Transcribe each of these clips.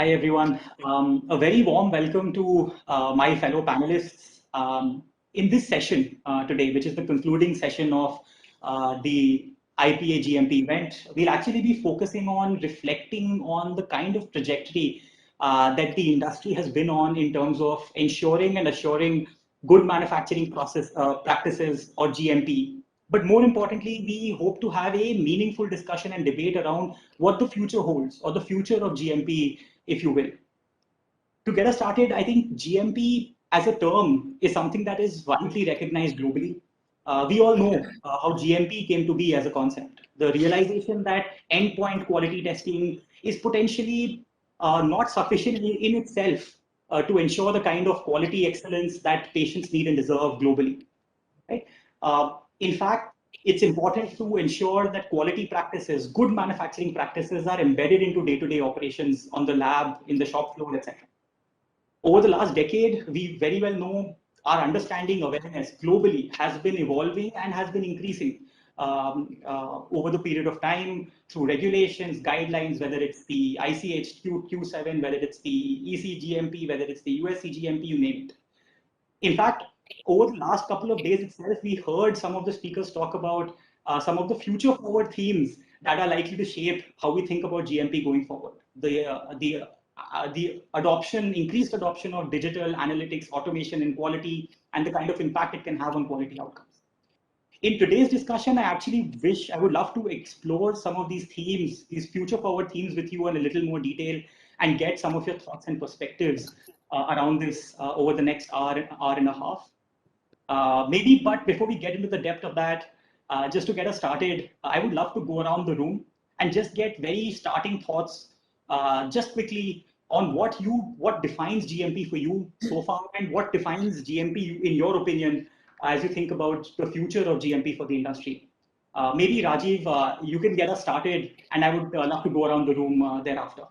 Hi, everyone. A very warm welcome to my fellow panelists in this session today, which is the concluding session of the IPA GMP event. We'll actually be focusing on reflecting on the kind of trajectory that the industry has been on in terms of ensuring and assuring good manufacturing process practices or GMP. But more importantly, we hope to have a meaningful discussion and debate around what the future holds or the future of GMP, if you will. To get us started, I think GMP as a term is something that is widely recognized globally. We all know how GMP came to be as a concept. The realization that endpoint quality testing is potentially not sufficient in itself to ensure the kind of quality excellence that patients need and deserve globally. Right? In fact, it's important to ensure that quality practices, good manufacturing practices, are embedded into day-to-day operations on the lab, in the shop floor, etc. Over the last decade, we very well know our understanding awareness globally has been evolving and has been increasing over the period of time through regulations, guidelines, whether it's the ICH Q7, whether it's the ECGMP, whether it's the USCGMP, you name it. In fact, over the last couple of days itself, we heard some of the speakers talk about some of the future forward themes that are likely to shape how we think about GMP going forward. The adoption, increased adoption of digital analytics, automation, and quality, and the kind of impact it can have on quality outcomes. In today's discussion, I would love to explore some of these themes, these future forward themes with you in a little more detail and get some of your thoughts and perspectives around this over the next hour and a half. But before we get into the depth of that, just to get us started, I would love to go around the room and just get very starting thoughts, just quickly on what defines GMP for you so far, and what defines GMP in your opinion as you think about the future of GMP for the industry. Maybe Rajiv, you can get us started, and I would love to go around the room thereafter.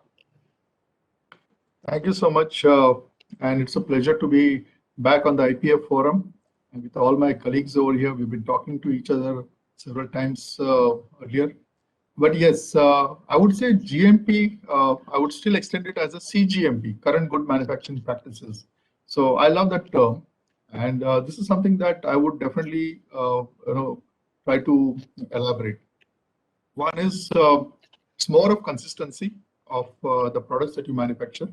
Thank you so much, and it's a pleasure to be back on the IPF forum. And with all my colleagues over here, we've been talking to each other several times earlier. But yes, I would say GMP, I would still extend it as a CGMP, current good manufacturing practices. So I love that term. And this is something that I would definitely try to elaborate. One is it's more of consistency of the products that you manufacture.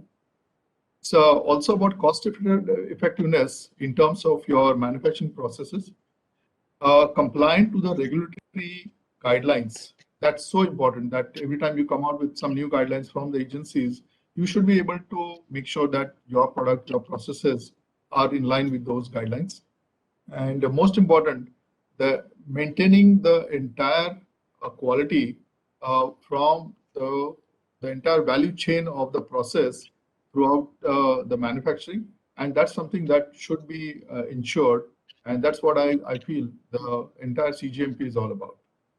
It's also about cost effectiveness in terms of your manufacturing processes, compliant to the regulatory guidelines. That's so important that every time you come out with some new guidelines from the agencies, you should be able to make sure that your product, your processes are in line with those guidelines. And most important, maintaining the entire quality from the entire value chain of the process throughout the manufacturing, and that's something that should be ensured, and that's what I feel the entire CGMP is all about.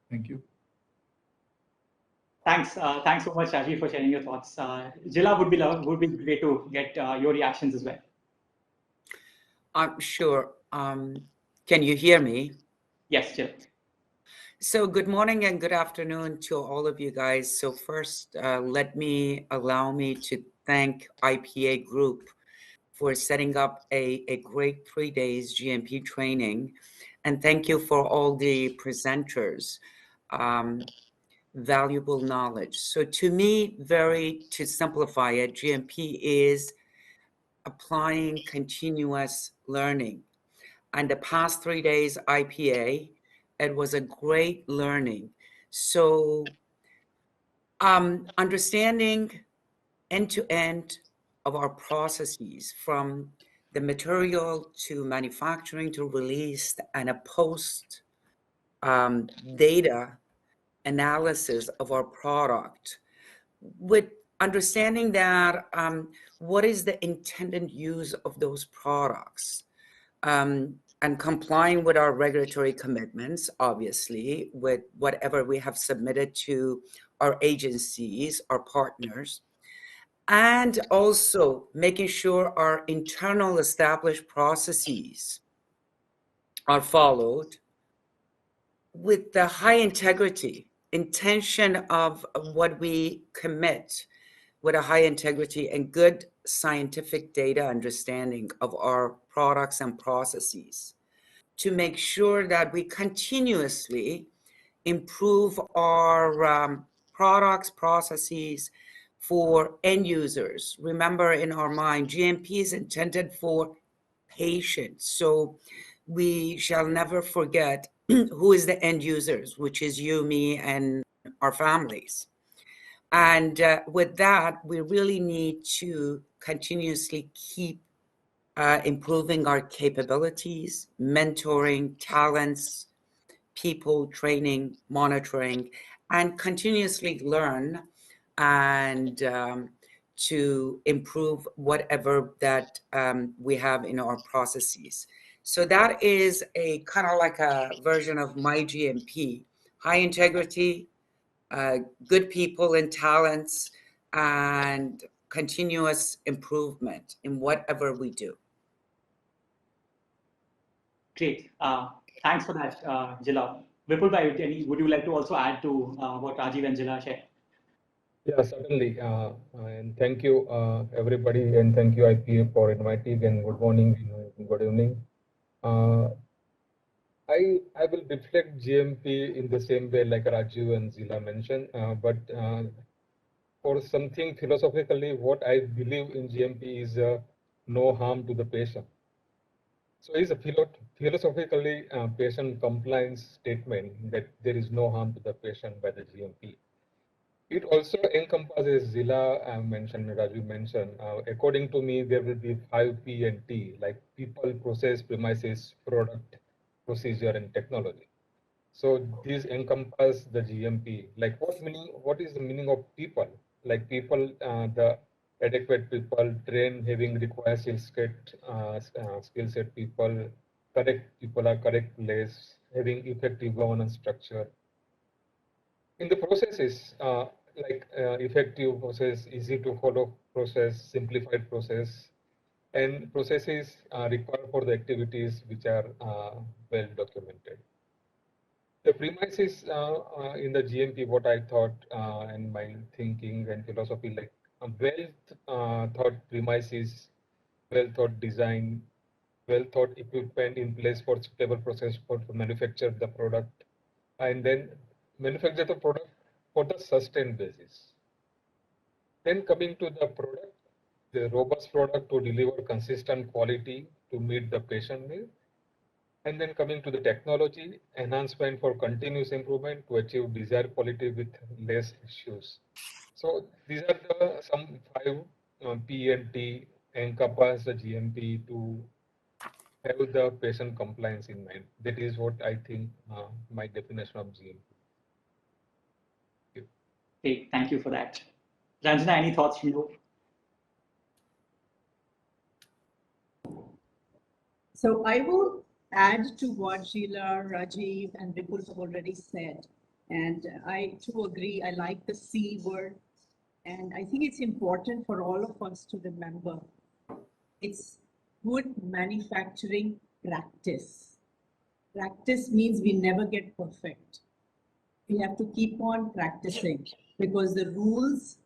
Thank you. Thanks so much, Rajiv, for sharing your thoughts. Jilla, would be great to get your reactions as well. Sure. Can you hear me? Yes, Jill. So good morning and good afternoon to all of you guys. So first, allow me to thank IPA Group for setting up a great 3 days GMP training. And thank you for all the presenters. Valuable knowledge. So to me, to simplify it, GMP is applying continuous learning. And the past 3 days IPA, it was a great learning. So understanding end-to-end of our processes, from the material to manufacturing to release, and a post data analysis of our product, with understanding that what is the intended use of those products, and complying with our regulatory commitments, obviously, with whatever we have submitted to our agencies, our partners, and also making sure our internal established processes are followed with the high integrity, intention of what we commit with a high integrity and good scientific data understanding of our products and processes to make sure that we continuously improve our products, processes for end users. Remember, in our mind, GMP is intended for patients. So we shall never forget who is the end users, which is you, me, and our families. And with that, we really need to continuously keep improving our capabilities, mentoring, talents, people, training, monitoring, and continuously learn and to improve whatever that we have in our processes. So that is a kind of like a version of my GMP: high integrity, good people and talents, and continuous improvement in whatever we do. Great. Thanks for that, Jila. Vipul bhai, would you like to also add to what Rajiv and Jila shared? Yeah, certainly. And thank you, everybody, and thank you, IPA, for inviting, and good morning, good evening. I will reflect GMP in the same way like Rajiv and Zila mentioned, but for something philosophically, what I believe in GMP is no harm to the patient. So it's a philosophically patient compliance statement that there is no harm to the patient by the GMP. It also encompasses, Zila mentioned, Raju mentioned, according to me, there will be 5 P and T, like people, process, premises, product, procedure, and technology. So these encompass the GMP. Like what is the meaning of people? Like people, the adequate people, trained, having required skill set people, correct people are correct place, having effective governance structure. In the processes, effective process, easy to follow process, simplified process, and processes required for the activities which are well documented. The premises in the GMP, what I thought and my thinking and philosophy, like well thought premises, well thought design, well thought equipment in place for suitable process for to manufacture the product, and then manufacture the product for the sustained basis. Then coming to the product, the robust product to deliver consistent quality to meet the patient need. And then coming to the technology, enhancement for continuous improvement to achieve desired quality with less issues. So these are the some 5 P and T encompass the GMP to have the patient compliance in mind. That is what I think my definition of GMP. Okay, thank you for that. Ranjana, any thoughts from you? So I will add to what Sheila, Rajiv, and Vipul have already said. And I too agree, I like the C word. And I think it's important for all of us to remember it's good manufacturing practice. Practice means we never get perfect. We have to keep on practicing because the rules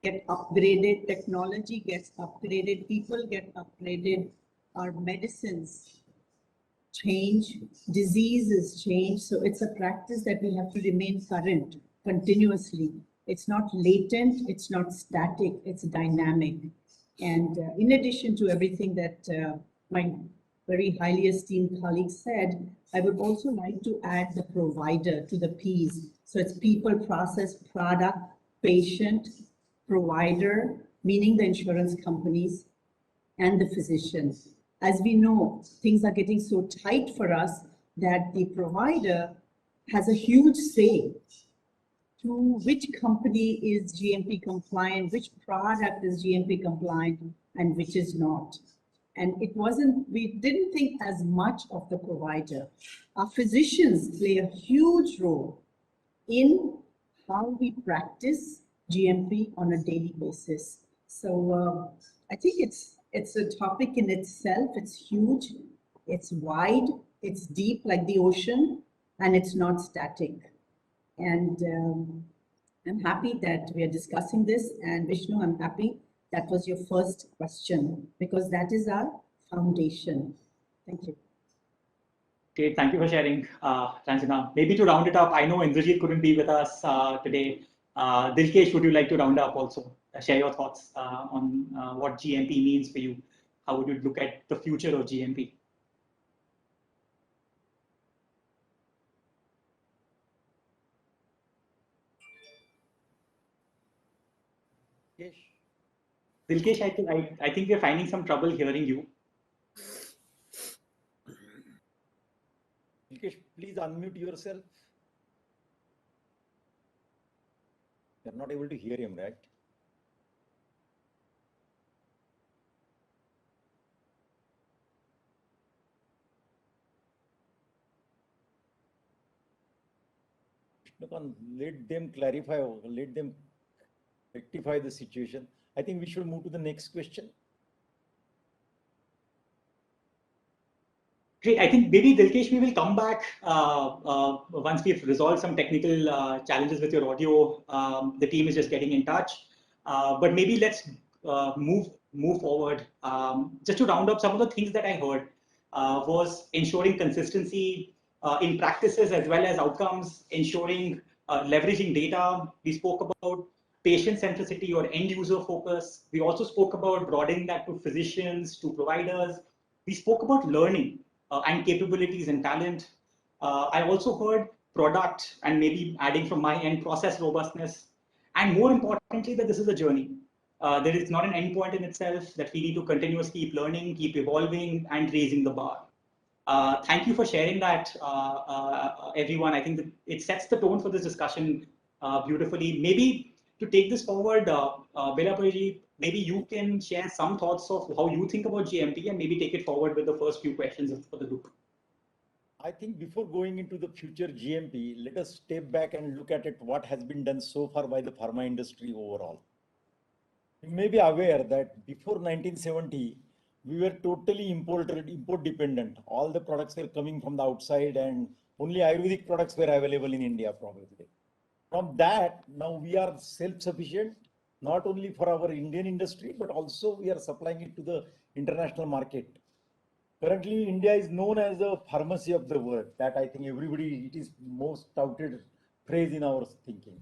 get upgraded, technology gets upgraded, people get upgraded, our medicines change, diseases change. So it's a practice that we have to remain current continuously. It's not latent, it's not static, it's dynamic. And in addition to everything that my very highly esteemed colleague said, I would also like to add the provider to the P's. So it's people, process, product, patient, provider, meaning the insurance companies, and the physicians. As we know, things are getting so tight for us that the provider has a huge say to which company is GMP compliant, which product is GMP compliant, and which is not. And we didn't think as much of the provider. Our physicians play a huge role in how we practice GMP on a daily basis. So I think it's a topic in itself. It's huge, it's wide, it's deep like the ocean, and it's not static. And I'm happy that we are discussing this, and Vishnu, I'm happy that was your first question because that is our foundation. Thank you. Great, thank you for sharing, Ranjana. Maybe to round it up, I know Indrajit couldn't be with us today. Dilkesh, would you like to round up also? Share your thoughts on what GMP means for you. How would you look at the future of GMP? Dilkesh, I think we're finding some trouble hearing you. Dilkesh, please unmute yourself. You're not able to hear him, right? Let them clarify, or let them rectify the situation. I think we should move to the next question. Great. I think maybe Dilkesh, we will come back once we've resolved some technical challenges with your audio. The team is just getting in touch. But maybe let's move forward. Just to round up some of the things that I heard was ensuring consistency in practices as well as outcomes, ensuring leveraging data. We spoke about patient centricity or end user focus. We also spoke about broadening that to physicians, to providers. We spoke about learning and capabilities and talent. I also heard product and maybe adding from my end process robustness. And more importantly, that this is a journey. There is not an endpoint in itself, that we need to continuously keep learning, keep evolving, and raising the bar. Thank you for sharing that, everyone. I think that it sets the tone for this discussion beautifully. Maybe to take this forward, Belapuri, maybe you can share some thoughts of how you think about GMP and maybe take it forward with the first few questions for the group. I think before going into the future GMP, let us step back and look at it, what has been done so far by the pharma industry overall. You may be aware that before 1970, we were totally import dependent. All the products were coming from the outside and only Ayurvedic products were available in India probably. From that, now we are self-sufficient, not only for our Indian industry, but also we are supplying it to the international market. Currently, India is known as the pharmacy of the world. That I think everybody, it is most touted phrase in our thinking.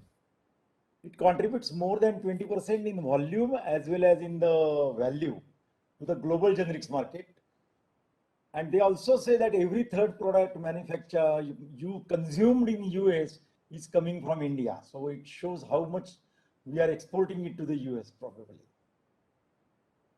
It contributes more than 20% in volume as well as in the value to the global generics market. And they also say that every third product manufactured you consumed in US is coming from India. So it shows how much we are exporting it to the US probably.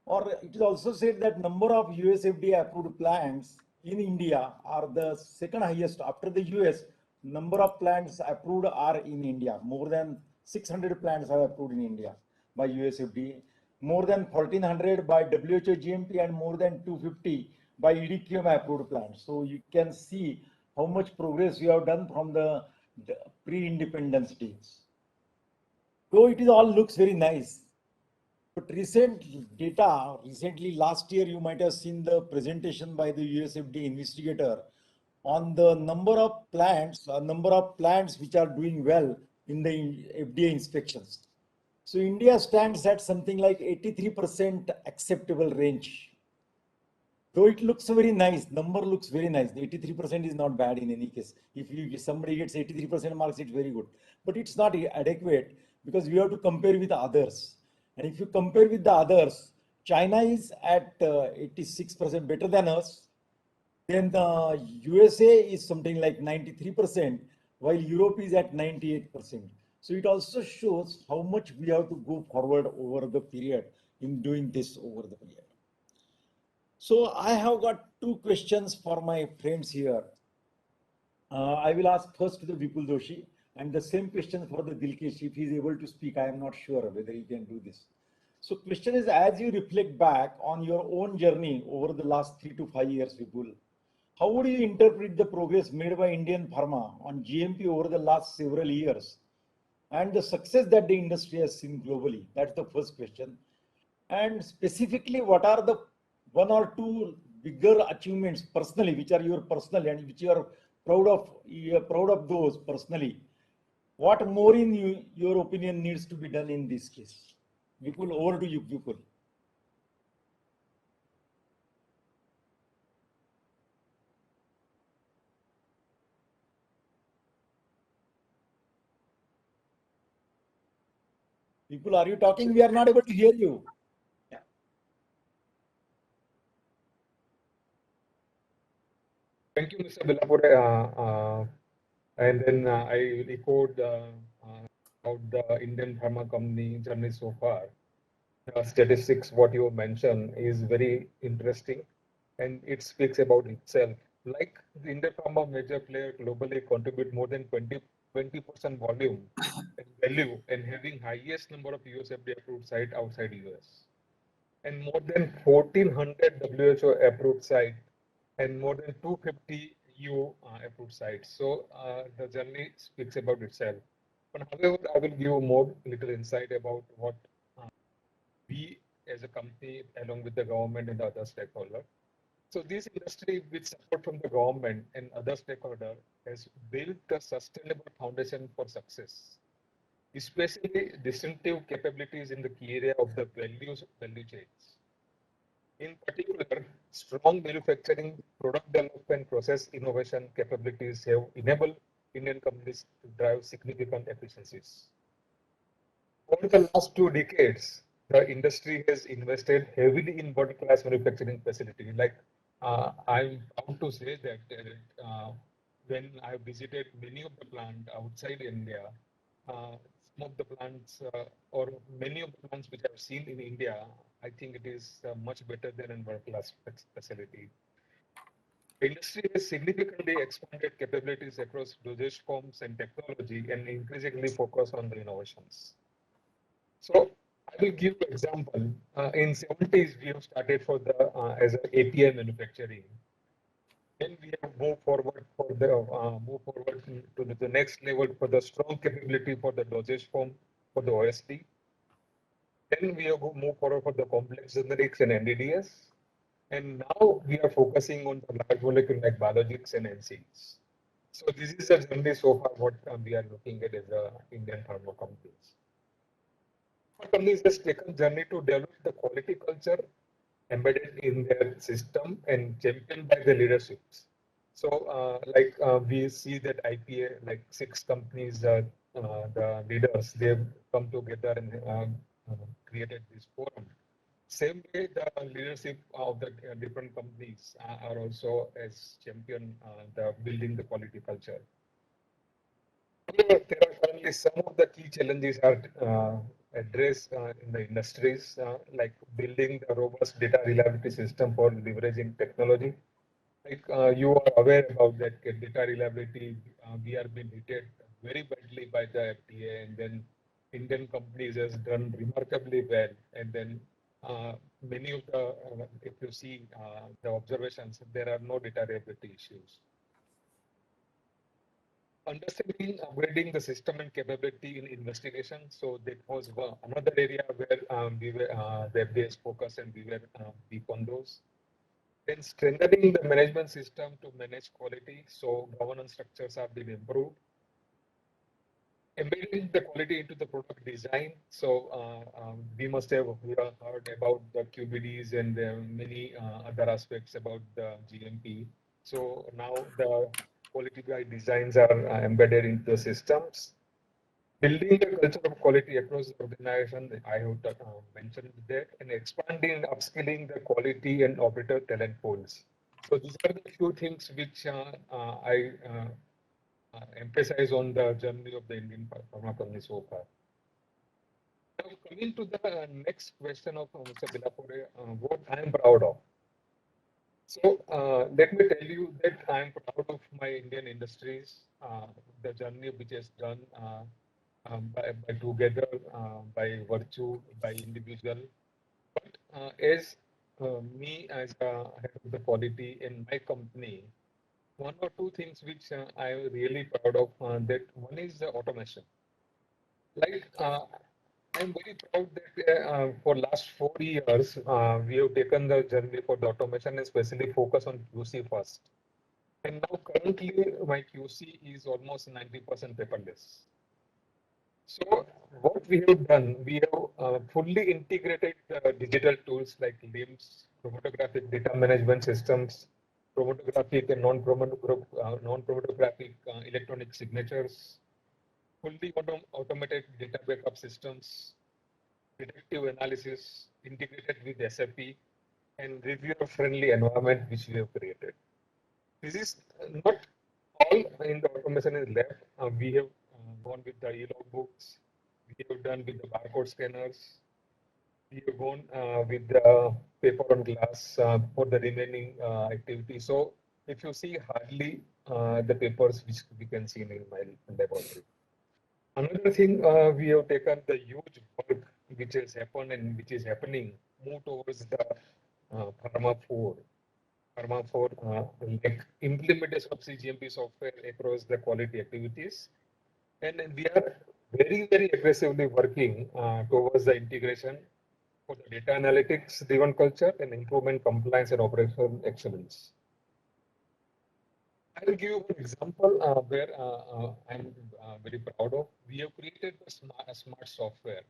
Or it is also said that number of US FDA approved plants in India are the second highest after the US. Number of plants approved are in India. More than 600 plants are approved in India by US FDA. More than 1,400 by WHO GMP and more than 250 by EDQM approved plants. So you can see how much progress we have done from the pre-independence days. Though it is all looks very nice, but recently last year, you might have seen the presentation by the US FDA investigator on the number of plants which are doing well in the FDA inspections. So India stands at something like 83% acceptable range. Though it looks very nice, number looks very nice. 83% is not bad in any case. If somebody gets 83% marks, it's very good. But it's not adequate because we have to compare with others. And if you compare with the others, China is at 86% better than us. Then the USA is something like 93%, while Europe is at 98%. So it also shows how much we have to go forward over the period in doing this over the period. So I have got two questions for my friends here. I will ask first to the Vipul Doshi and the same question for the Dilkesh. If he is able to speak, I am not sure whether he can do this. So question is, as you reflect back on your own journey over the last 3 to 5 years, Vipul, how would you interpret the progress made by Indian pharma on GMP over the last several years and the success that the industry has seen globally? That's the first question. And specifically, what are the 1 or 2 bigger achievements personally, which are your personal and which you are proud of those personally What more in your opinion needs to be done in this case? Vipul, over to you, Vipul. Vipul, are you talking? We are not able to hear you. Thank you, Mr. Bellapure. And then I echoed about the Indian pharma company journey so far. The statistics, what you mentioned, is very interesting, and it speaks about itself. Like the Indian pharma major player globally contribute more than 20% volume and value, and having highest number of US FDA approved site outside US, and more than 1400 WHO approved site, and more than 250 EU approved sites. So the journey speaks about itself. But however, I will give more little insight about what we as a company, along with the government and the other stakeholders. So this industry, with support from the government and other stakeholders, has built a sustainable foundation for success, especially distinctive capabilities in the key area of the value chains. In particular, strong manufacturing, product development, process innovation capabilities have enabled Indian companies to drive significant efficiencies. Over the last 2 decades, the industry has invested heavily in world-class manufacturing facility. Like I'm proud to say that when I visited many of the plants outside India, some of the plants or many of the plants which I've seen in India, I think it is much better than a world-class facility. The industry has significantly expanded capabilities across dosage forms and technology and increasingly focus on the innovations. So I will give an example. In 70s, we have started for the as an API manufacturing. Then we have moved forward to the next level for the strong capability for the dosage form for the OSD. Then we have moved forward for the complex generics and NDDS. And now we are focusing on the large molecule like biologics and NCEs. So this is a journey so far what we are looking at as a Indian pharma companies. Companies has taken journey to develop the quality culture embedded in their system and championed by the leaderships. So, we see that IPA, like 6 companies, the leaders, they've come together and created this forum. Same way, the leadership of the different companies are also as champion the building the quality culture. There are currently some of the key challenges are addressed in the industries, like building a robust data reliability system for leveraging technology. Like you are aware about that data reliability, we are being hit very badly by the FDA, and then Indian companies has done remarkably well. And then many of the, if you see the observations, there are no data reliability issues. Understanding, upgrading the system and capability in investigation. So that was another area where we were the FDA's focus, and we were deep on those. Then strengthening the management system to manage quality. So governance structures have been improved. Embedding the quality into the product design. So we must have heard about the QBDs and many other aspects about the GMP. So now the quality guide designs are embedded into the systems. Building the culture of quality across the organization, I have mentioned that, and expanding and upskilling the quality and operator talent pools. So these are the few things which I emphasize on the journey of the Indian pharma company so far. Now coming to the next question of Mr. Bellapure, what I am proud of. So let me tell you that I am proud of my Indian industries, the journey which is done by together, by virtue, by individual. But as me as a head of the quality in my company, 1 or 2 things which I am really proud of, that one is the automation. Like I'm very proud that for last 4 years, we have taken the journey for the automation and especially focus on QC first. And now currently my QC is almost 90% paperless. So what we have done, we have fully integrated the digital tools like LIMS, chromatographic data management systems, chromatographic and non-chromatographic electronic signatures, fully automated data backup systems, predictive analysis integrated with SAP, and reviewer-friendly environment which we have created. This is not all in the automation is left. We have gone with the e-log books. We have done with the barcode scanners. We have gone with the paper on glass for the remaining activity. So if you see hardly the papers which we can see in my laboratory. Another thing, we have taken the huge work which has happened and which is happening, move towards the Pharma 4. Pharma 4, like implementation of CGMP software across the quality activities. And we are very, very aggressively working towards the integration for the data analytics driven culture and improvement compliance and operational excellence. I will give you an example where I'm very proud of. We have created a smart software.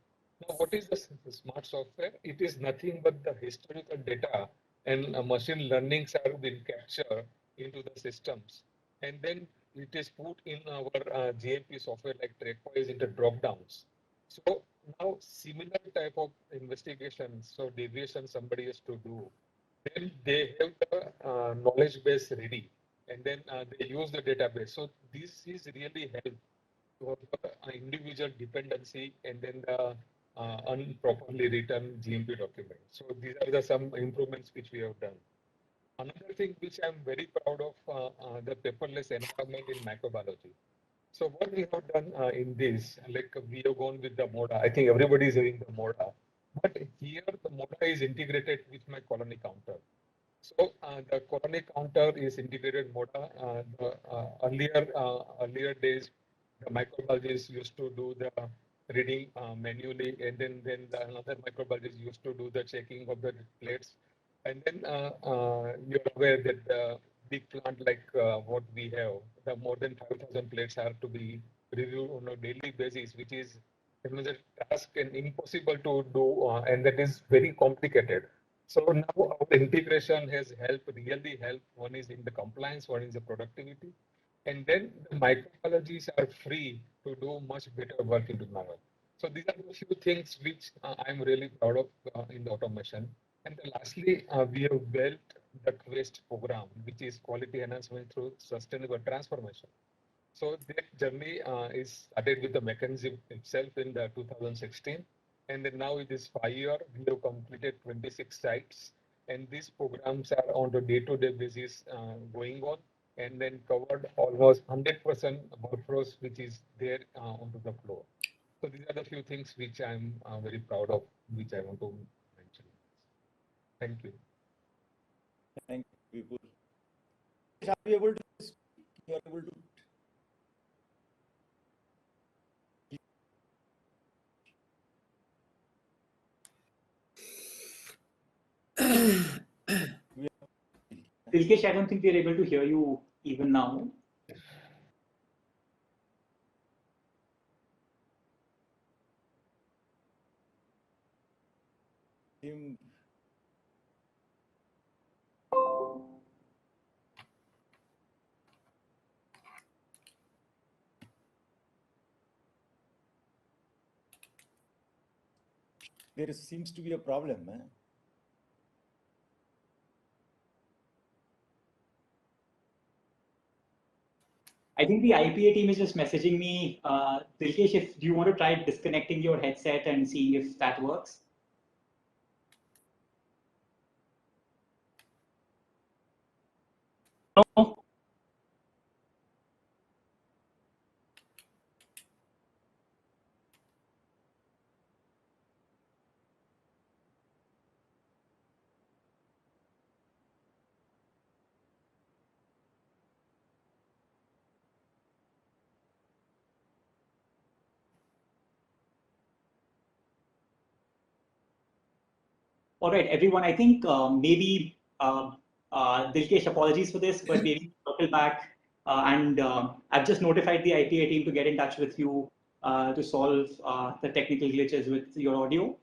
Now, what is the smart software? It is nothing but the historical data and machine learnings are being captured into the systems. And then it is put in our GMP software like TrackWise into drop downs. So now similar type of investigations, so deviation somebody has to do, then they have the knowledge base ready and then they use the database. So this is really help for the individual dependency and then the improperly written GMP document. So these are the some improvements which we have done. Another thing which I'm very proud of, the paperless environment in microbiology. So what we have done in this, like we have gone with the MODA. I think everybody is using the MODA, but here the MODA is integrated with my colony counter. So the colony counter is integrated MODA. The earlier days, the microbiologists used to do the reading manually, and then another microbiologist used to do the checking of the plates. And then you're aware that the big plant like what we have, the more than 5,000 plates have to be reviewed on a daily basis, which is a task and impossible to do, and that is very complicated. So now our integration has really helped. One is in the compliance, one is the productivity. And then the microbiologists are free to do much better work into Naval. So these are the few things which I'm really proud of in the automation. And then lastly, we have built the QUEST program, which is quality enhancement through sustainable transformation. So that journey is started with the mechanism itself in the 2016. And then now it is 5 years. We have completed 26 sites. And these programs are on the day-to-day basis going on and then covered almost 100% workforce, which is there onto the floor. So these are the few things which I'm very proud of, which I want to mention. Thank you. Thank you, Vipul. Are you able to speak? You are able to. Dilkesh, I don't think we're able to hear you even now. There seems to be a problem. I think the IPA team is just messaging me. Dilkesh, if you want to try disconnecting your headset and seeing if that works. No. All right, everyone. I think maybe Dilkesh, apologies for this, but maybe circle back. And I've just notified the IPA team to get in touch with you to solve the technical glitches with your audio.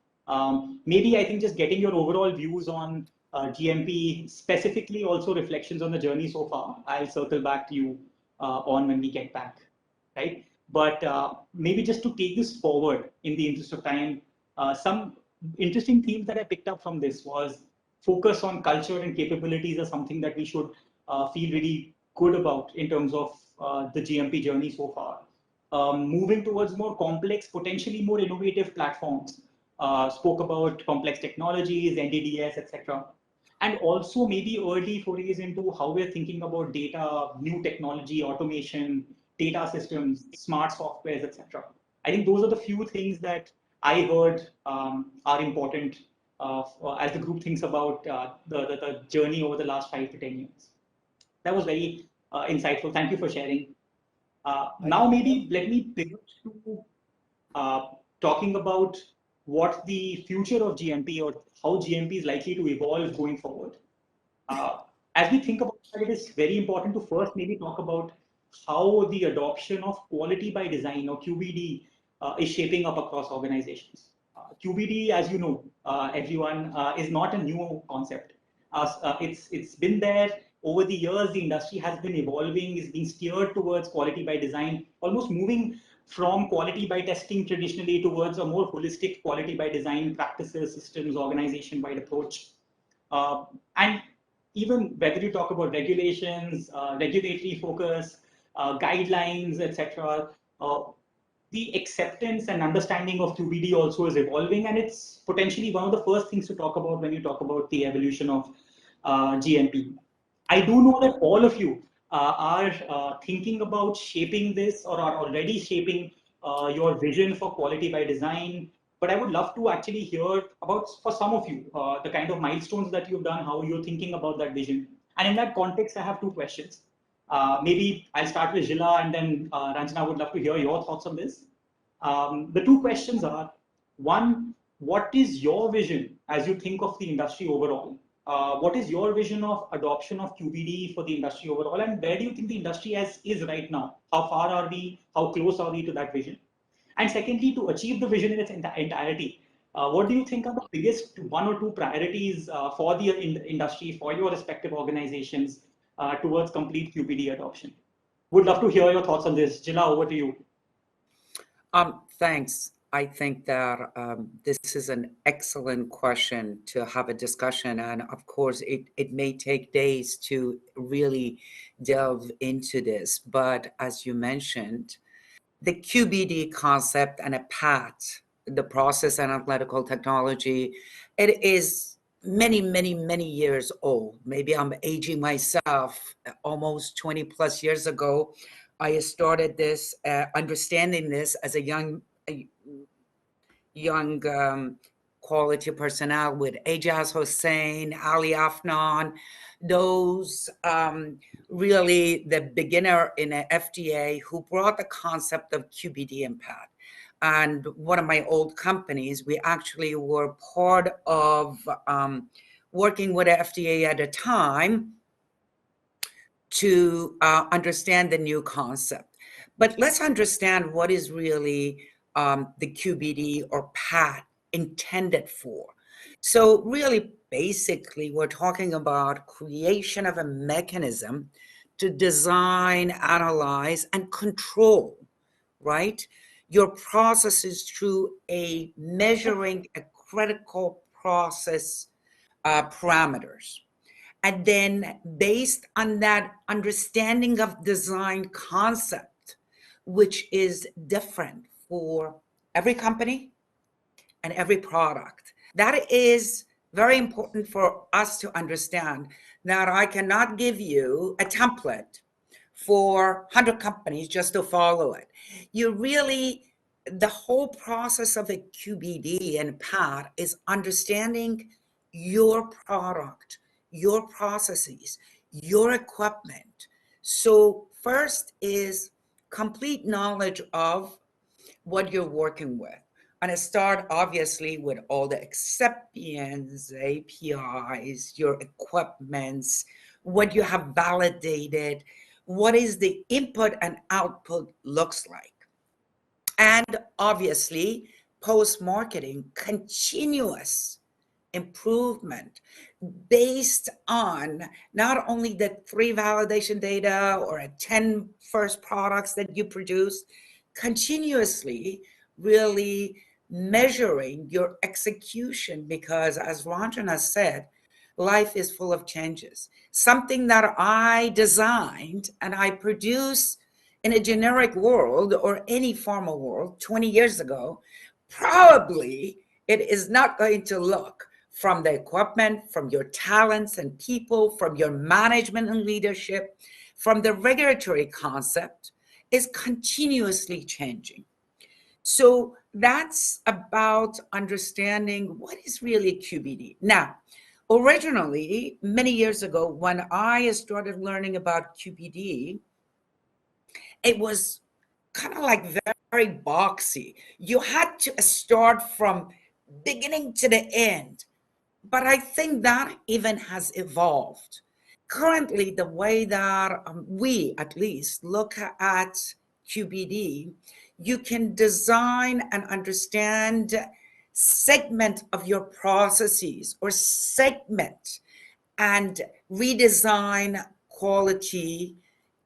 Maybe I think just getting your overall views on GMP, specifically also reflections on the journey so far. I'll circle back to you on when we get back, right? But maybe just to take this forward in the interest of time, some interesting themes that I picked up from this was focus on culture and capabilities are something that we should feel really good about in terms of the GMP journey so far. Moving towards more complex, potentially more innovative platforms. Spoke about complex technologies, NDDS, etc. And also maybe early forays into how we're thinking about data, new technology, automation, data systems, smart softwares, etc. I think those are the few things that I heard are important as the group thinks about the journey over the last 5 to 10 years. That was very insightful. Thank you for sharing. Now maybe let me pivot to talking about what the future of GMP or how GMP is likely to evolve going forward. As we think about that, it is very important to first maybe talk about how the adoption of quality by design or QBD is shaping up across organizations. QBD, as you know, everyone, is not a new concept. It's been there over the years. The industry has been evolving, is being steered towards quality by design, almost moving from quality by testing traditionally towards a more holistic quality by design practices, systems, organization-wide approach. And even whether you talk about regulations, regulatory focus, guidelines, etc., the acceptance and understanding of QBD also is evolving, and it's potentially one of the first things to talk about when you talk about the evolution of GMP. I do know that all of you are thinking about shaping this or are already shaping your vision for quality by design. But I would love to actually hear about, for some of you, the kind of milestones that you've done, how you're thinking about that vision. And in that context, I have two questions. Maybe I'll start with Zila, and then Ranjana, I would love to hear your thoughts on this. The two questions are, one, what is your vision as you think of the industry overall? What is your vision of adoption of QBD for the industry overall, and where do you think the industry is right now? How far are we? How close are we to that vision? And secondly, to achieve the vision in its entirety, what do you think are the biggest one or two priorities for the industry, for your respective organizations towards complete QBD adoption? Would love to hear your thoughts on this. Zila, over to you. Thanks. I think that this is an excellent question to have a discussion. And of course, it may take days to really delve into this. But as you mentioned, the QBD concept and a PAT, the process and analytical technology, it is many, many, many years old. Maybe I'm aging myself. Almost 20 plus years ago, I started this, understanding this as a young quality personnel with Ejaz Hossain, Ali Afnan, those really the beginner in a FDA who brought the concept of QBD and PAT. And one of my old companies, we actually were part of working with the FDA at a time to understand the new concept. But let's understand what is really the QBD or PAT intended for. So really, basically, we're talking about creation of a mechanism to design, analyze, and control, right, your processes through a measuring a critical process parameters. And then based on that understanding of design concept, which is different for every company and every product, that is very important for us to understand that I cannot give you a template for 100 companies just to follow it. You really, the whole process of a QBD and PAT is understanding your product, your processes, your equipment. So first is complete knowledge of what you're working with. And I start obviously with all the excipients, APIs, your equipments, what you have validated, what is the input and output looks like. and obviously post-marketing, continuous improvement based on not only the 3 validation data or 10 first products that you produce, continuously really measuring your execution, because as Ranjan said, life is full of changes. Something that I designed and I produce in a generic world or any formal world 20 years ago, probably it is not going to look from the equipment, from your talents and people, from your management and leadership, from the regulatory concept, is continuously changing. So that's about understanding what is really QBD. Now, originally, many years ago, when I started learning about QBD, it was kind of like very boxy. You had to start from beginning to the end. But I think that even has evolved. Currently, the way that we at least look at QBD, you can design and understand segment of your processes or segment and redesign quality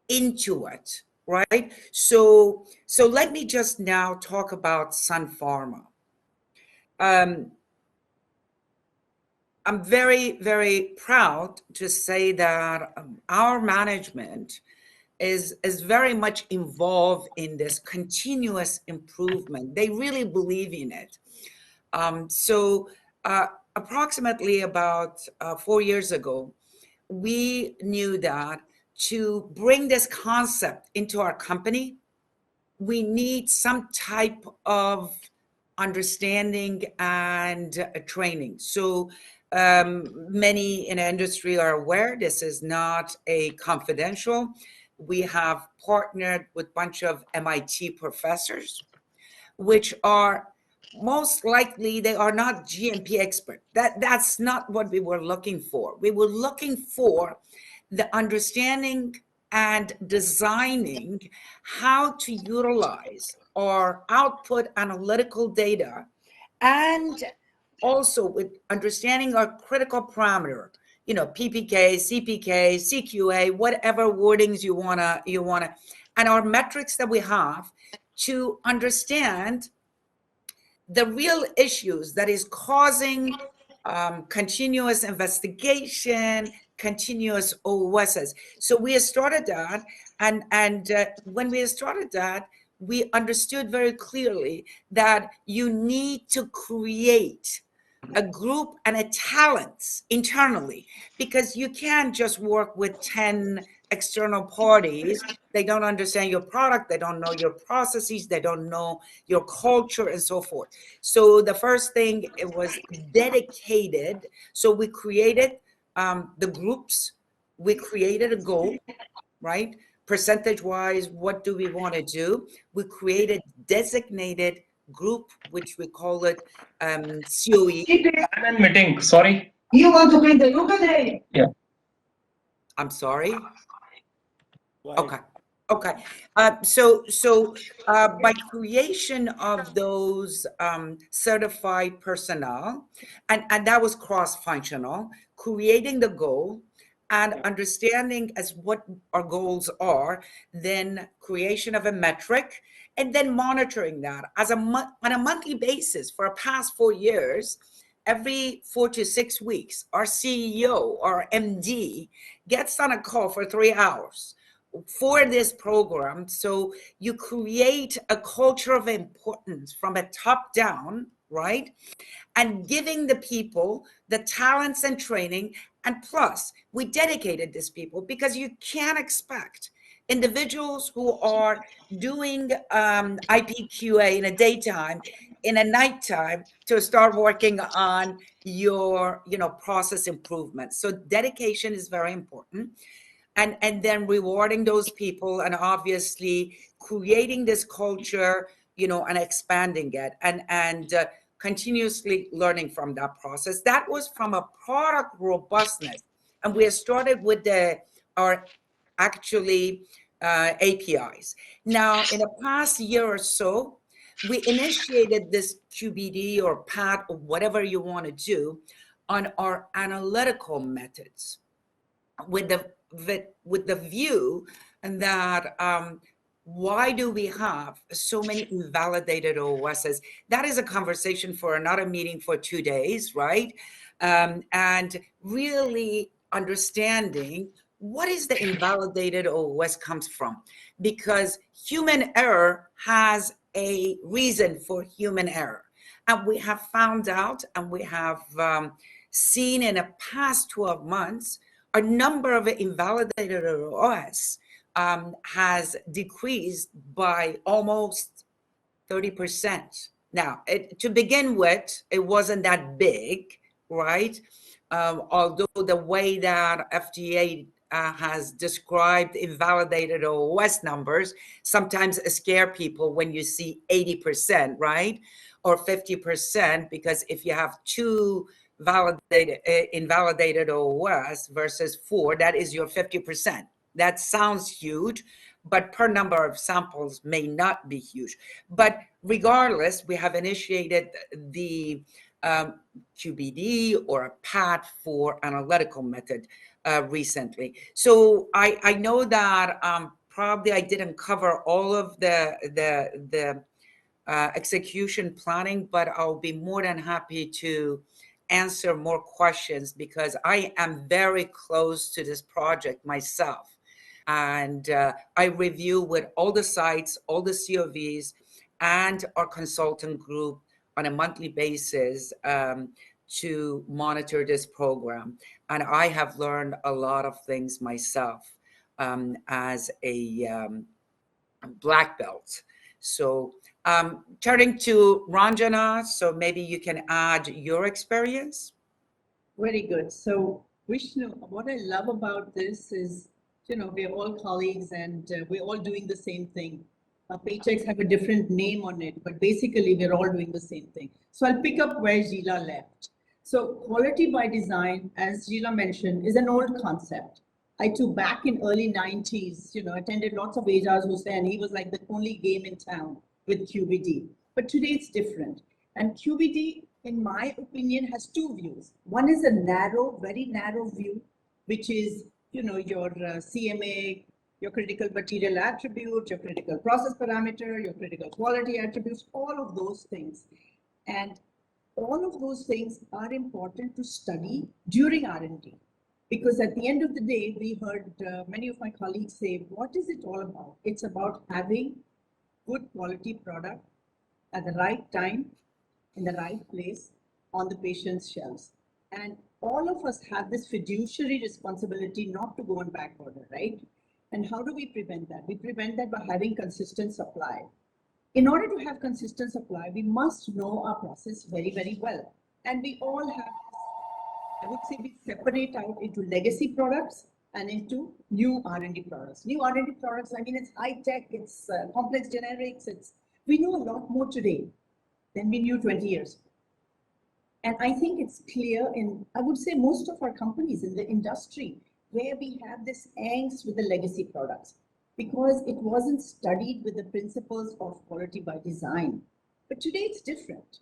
into it, right? So let me just now talk about Sun Pharma. I'm very, very proud to say that our management is very much involved in this continuous improvement. They really believe in it. Approximately about 4 years ago, we knew that to bring this concept into our company, we need some type of understanding and training. So many in the industry are aware this is not a confidential. We have partnered with a bunch of MIT professors, which are most likely they are not GMP expert. That's not what we were looking for. We were looking for the understanding and designing how to utilize our output analytical data, and also with understanding our critical parameter, PPK, CPK, CQA, whatever wordings you wanna, and our metrics that we have to understand the real issues that is causing continuous investigation, continuous OSS. So we started that, and when we started that, we understood very clearly that you need to create a group and a talent internally, because you can't just work with 10 external parties. They don't understand your product, they don't know your processes, they don't know your culture, and so forth. So the first thing, it was dedicated. So we created the groups, we created a goal, right? Percentage wise, what do we want to do? We created designated group, which we call it COE. I'm in meeting, sorry. You want to bring the yoga day? Yeah. I'm sorry. Go ahead. Okay. By creation of those certified personnel, and that was cross-functional, creating the goal and understanding as what our goals are, then creation of a metric, and then monitoring that on a monthly basis for the past 4 years. Every 4 to 6 weeks, our CEO, our MD, gets on a call for 3 hours for this program. So you create a culture of importance from a top down, right? And giving the people the talents and training. And plus, we dedicated these people, because you can't expect individuals who are doing IPQA in a daytime, in a nighttime, to start working on your process improvement. So dedication is very important. And then rewarding those people, and obviously creating this culture, and expanding it, and continuously learning from that process. That was from a product robustness, and we started with our APIs. Now, in the past year or so, we initiated this QBD or PAT or whatever you want to do on our analytical methods with the view that why do we have so many invalidated OSs? That is a conversation for another meeting for 2 days, right? And really understanding what is the invalidated OS comes from, because human error has a reason for human error. And we have found out, and we have seen in the past 12 months, a number of invalidated OS has decreased by almost 30%. Now, to begin with, it wasn't that big, right? Although the way that FDA has described invalidated OS numbers sometimes scare people when you see 80%, right? Or 50%, because if you have two invalidated OS versus 4, that is your 50%. That sounds huge, but per number of samples may not be huge. But regardless, we have initiated the QBD or a PAT for analytical method recently. So I know that probably I didn't cover all of the execution planning, but I'll be more than happy to answer more questions, because I am very close to this project myself. And I review with all the sites, all the COVs, and our consultant group on a monthly basis to monitor this program. And I have learned a lot of things myself as a black belt. So turning to Ranjana, so maybe you can add your experience. Very good. So Vishnu, what I love about this is, we're all colleagues and we're all doing the same thing. Our paychecks have a different name on it, but basically we're all doing the same thing. So I'll pick up where Sheila left. So quality by design, as Sheila mentioned, is an old concept. I too, back in early 90s, attended lots of AJARs who said, and he was like the only game in town with QBD. But today it's different. And QBD, in my opinion, has two views. One is a narrow, very narrow view, which is, your CMA, your critical material attribute, your critical process parameter, your critical quality attributes, all of those things. And all of those things are important to study during R&D. Because at the end of the day, we heard many of my colleagues say, what is it all about? It's about having good quality product at the right time, in the right place, on the patient's shelves. And all of us have this fiduciary responsibility not to go on back order, right? And how do we prevent that? We prevent that by having consistent supply. In order to have consistent supply, we must know our process very, very well. And we all have, I would say, we separate out into legacy products and into new R&D products. New R&D products, I mean, it's high tech, it's complex generics, we know a lot more today than we knew 20 years ago. And I think it's clear in, I would say, most of our companies in the industry where we have this angst with the legacy products, because it wasn't studied with the principles of quality by design. But today it's different.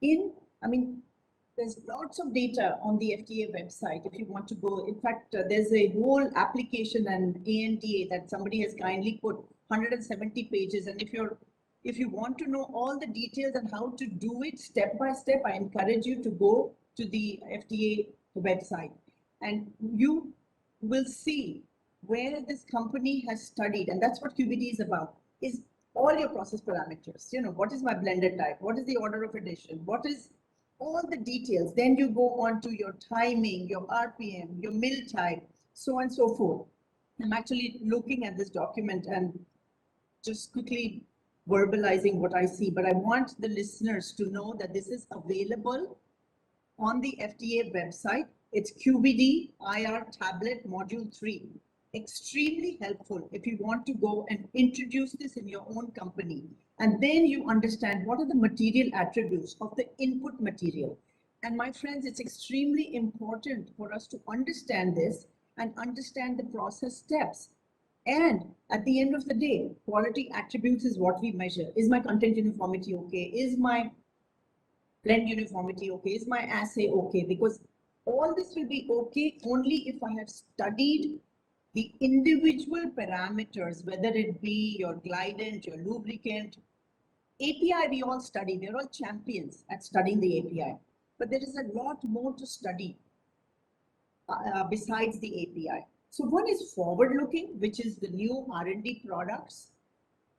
There's lots of data on the FDA website if you want to go. In fact, there's a whole application and ANDA that somebody has kindly put 170 pages. And if you want to know all the details and how to do it step by step, I encourage you to go to the FDA website. And you will see where this company has studied, and that's what QBD is about, is all your process parameters. What is my blended type? What is the order of addition? What is all the details? Then you go on to your timing, your RPM, your mill type, so on and so forth. I'm actually looking at this document and just quickly verbalizing what I see, but I want the listeners to know that this is available on the FDA website. It's QBD IR tablet module 3. Extremely helpful if you want to go and introduce this in your own company. And then you understand what are the material attributes of the input material. And my friends, it's extremely important for us to understand this and understand the process steps. And At the end of the day, quality attributes is what we measure. Is my content uniformity okay? Is my blend uniformity okay? Is my assay okay? Because all this will be okay only if I have studied the individual parameters, whether it be your glidant, your lubricant. API we all study, we're all champions at studying the API, but there is a lot more to study besides the API. So one is forward-looking, which is the new R&D products.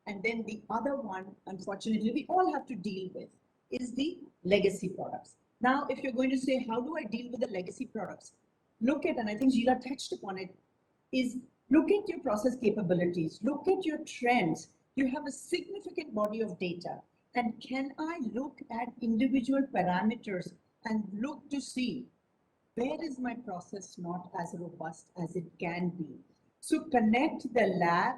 And then the other one, unfortunately, we all have to deal with is the legacy products. Now, if you're going to say, how do I deal with the legacy products? Look at, and I think Sheila touched upon it, is look at your process capabilities, look at your trends. You have a significant body of data. And can I look at individual parameters and look to see where is my process not as robust as it can be? So connect the lab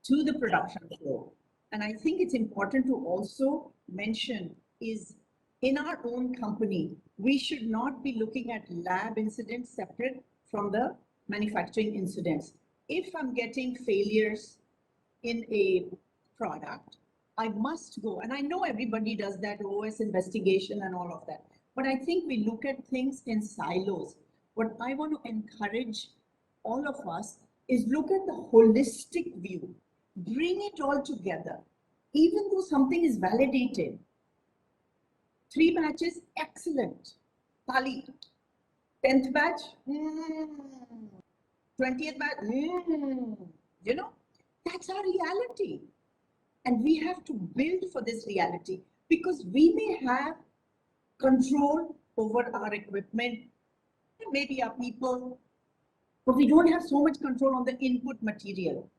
to the production flow. And I think it's important to also mention is in our own company, we should not be looking at lab incidents separate from the manufacturing incidents. If I'm getting failures in a product, I must go, and I know everybody does that OS investigation and all of that, but I think we look at things in silos. What I want to encourage all of us is look at the holistic view, bring it all together. Even though something is validated, 3 batches, excellent. Tali, 10th batch, 20th batch, you know, that's our reality. And we have to build for this reality because we may have control over our equipment, maybe our people, but we don't have so much control on the input material.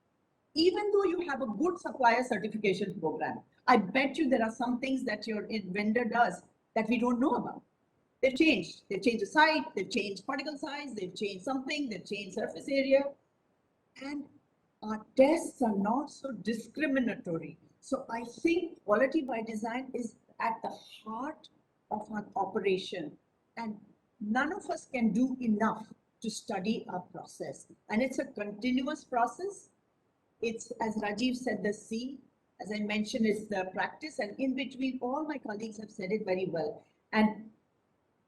Even though you have a good supplier certification program, I bet you there are some things that your vendor does that we don't know about. They've changed. They've changed the site, they've changed particle size, they've changed something, they've changed surface area. And our tests are not so discriminatory. So I think quality by design is at the heart of our operation. And none of us can do enough to study our process. And it's a continuous process. It's, as Rajiv said, the C, as I mentioned, is the practice. And in between, all my colleagues have said it very well. And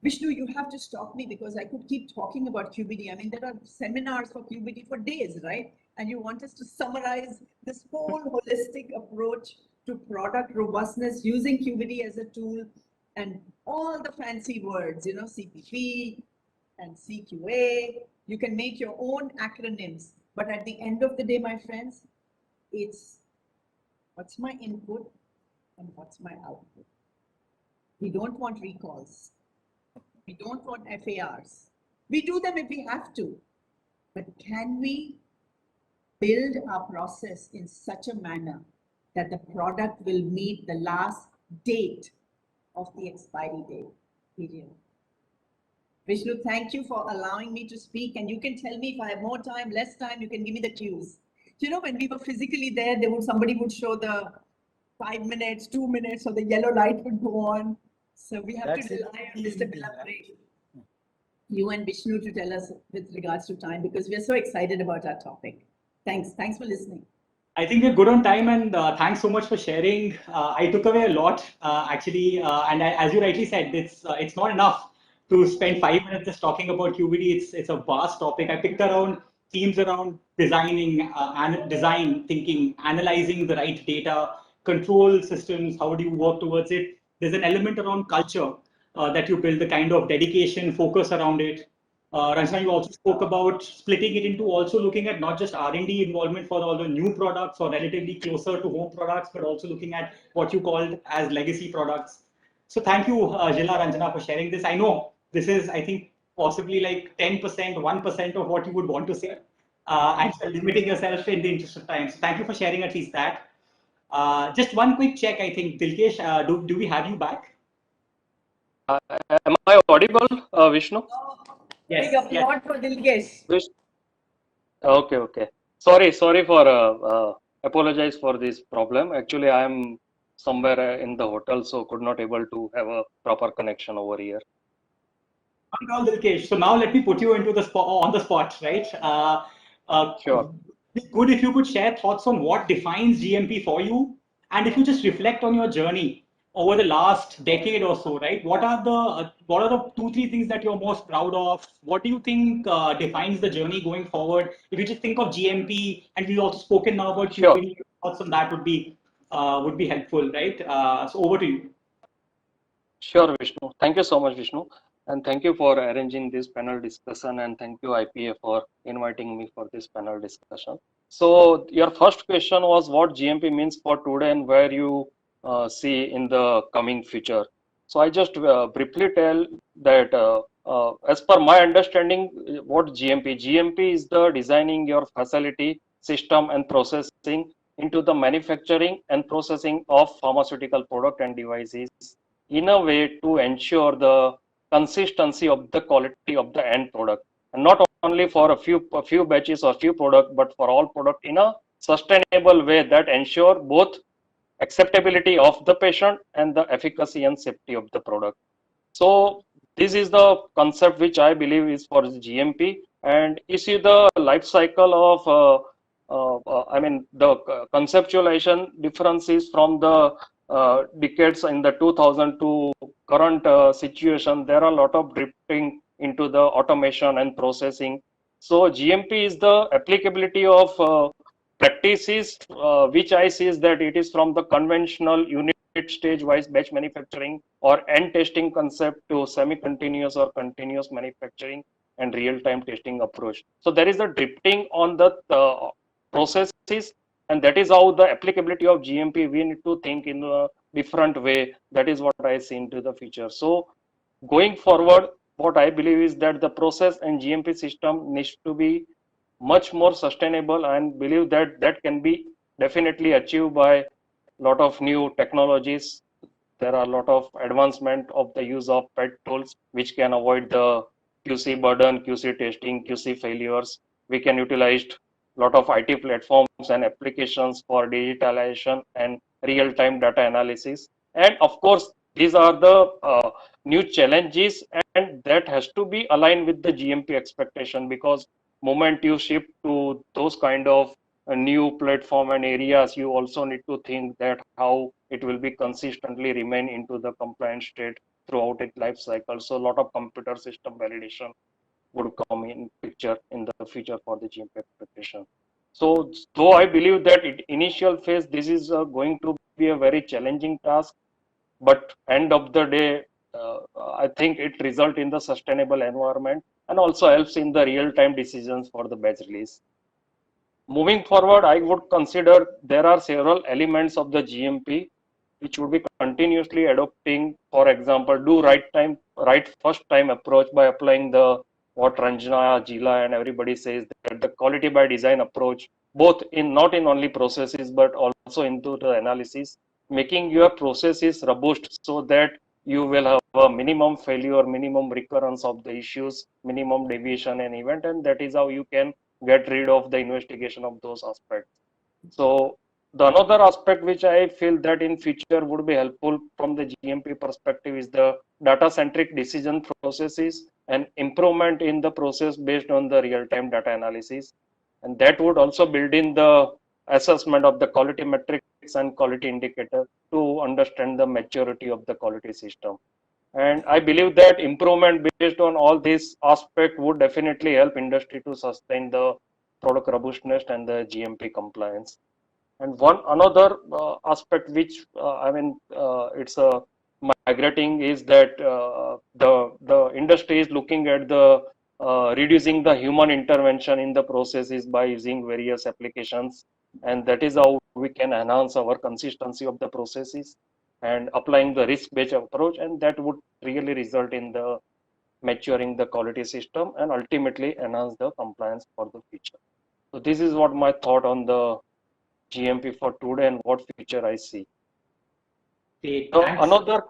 Vishnu, you have to stop me because I could keep talking about QBD. I mean, there are seminars for QBD for days, right? And you want us to summarize this whole holistic approach to product robustness using QBD as a tool and all the fancy words, you know, CPP and CQA. You can make your own acronyms. But at the end of the day, my friends, it's what's my input and what's my output. We don't want recalls. We don't want FARs. We do them if we have to. But can we build our process in such a manner that the product will meet the last date of the expiry date period? Vishnu, thank you for allowing me to speak. And you can tell me if I have more time, less time, you can give me the cues. You know, when we were physically there, somebody would show the 5 minutes, 2 minutes, or the yellow light would go on. So we have to rely on Mr. Collaboration. You and Vishnu to tell us with regards to time, because we are so excited about our topic. Thanks for listening. I think we're good on time, and thanks so much for sharing. I took away a lot, actually, and as you rightly said, it's not enough to spend 5 minutes just talking about QBD. It's a vast topic. I picked around themes around designing, design thinking, analyzing the right data, control systems. How do you work towards it? There's an element around culture that you build, the kind of dedication, focus around it. Ranjana, you also spoke about splitting it into also looking at not just R&D involvement for all the new products or relatively closer to home products, but also looking at what you called as legacy products. So thank you, Sheila, Ranjana, for sharing this. I know this is, I think, possibly like 10%, 1% of what you would want to say, and limiting yourself in the interest of time. So thank you for sharing at least that. Just one quick check, I think, Dilkesh, do we have you back? Am I audible, Vishnu? Yes. Big applaud for Dilkesh. Okay. Sorry for apologize for this problem. Actually, I am somewhere in the hotel, so could not able to have a proper connection over here. Dilkesh. So now let me put you into the spot, on the spot, right? Sure. be good if you could share thoughts on what defines GMP for you, and if you just reflect on your journey over the last decade or so, right? What are the 2-3 things that you're most proud of? What do you think defines the journey going forward? If you just think of GMP, and we've also spoken now about Sure. QPD, thoughts on that would be helpful, right? So over to you. Sure, Vishnu. Thank you so much, Vishnu. And thank you for arranging this panel discussion. And thank you, IPA, for inviting me for this panel discussion. So your first question was what GMP means for today and where you see in the coming future. So I just briefly tell that as per my understanding, what GMP is the designing your facility, system and processing into the manufacturing and processing of pharmaceutical product and devices in a way to ensure the consistency of the quality of the end product, and not only for a few batches or few product, but for all product in a sustainable way that ensure both acceptability of the patient and the efficacy and safety of the product. So this is the concept which I believe is for GMP. And you see the life cycle of the conceptualization differences from the decades in the 2000 to current situation. There are a lot of drifting into the automation and processing. So GMP is the applicability of practices which I see is that it is from the conventional unit stage wise batch manufacturing or end testing concept to semi-continuous or continuous manufacturing and real-time testing approach. So there is a drifting on the processes, and that is how the applicability of GMP we need to think in a different way. That is what I see into the future. So going forward, what I believe is that the process and GMP system needs to be much more sustainable, and believe that that can be definitely achieved by a lot of new technologies. There are a lot of advancement of the use of PET tools which can avoid the QC burden, QC testing, QC failures. We can utilize a lot of IT platforms and applications for digitalization and real-time data analysis. And of course, these are the new challenges, and that has to be aligned with the GMP expectation, because moment you shift to those kind of new platform and areas, you also need to think that how it will be consistently remain into the compliant state throughout its life cycle. So a lot of computer system validation would come in picture in the future for the GMP expectation. So though I believe that initial phase, this is going to be a very challenging task, but end of the day, I think it result in the sustainable environment and also helps in the real-time decisions for the batch release. Moving forward, I would consider there are several elements of the GMP which would be continuously adopting. For example, do right first time approach by applying the what Ranjana, Jila, and everybody says that the quality by design approach, both in not in only processes but also into the analysis, making your processes robust so that you will have a minimum failure, minimum recurrence of the issues, minimum deviation and event, and that is how you can get rid of the investigation of those aspects. So the another aspect which I feel that in future would be helpful from the GMP perspective is the data-centric decision processes and improvement in the process based on the real-time data analysis. And that would also build in the assessment of the quality metrics and quality indicator to understand the maturity of the quality system. And I believe that improvement based on all these aspects would definitely help industry to sustain the product robustness and the GMP compliance. And one another aspect which it's migrating is that the industry is looking at the reducing the human intervention in the processes by using various applications, and that is how we can enhance our consistency of the processes and applying the risk-based approach, and that would really result in the maturing the quality system and ultimately enhance the compliance for the future. So this is what my thought on the GMP for today and what future I see. Okay, So thanks. another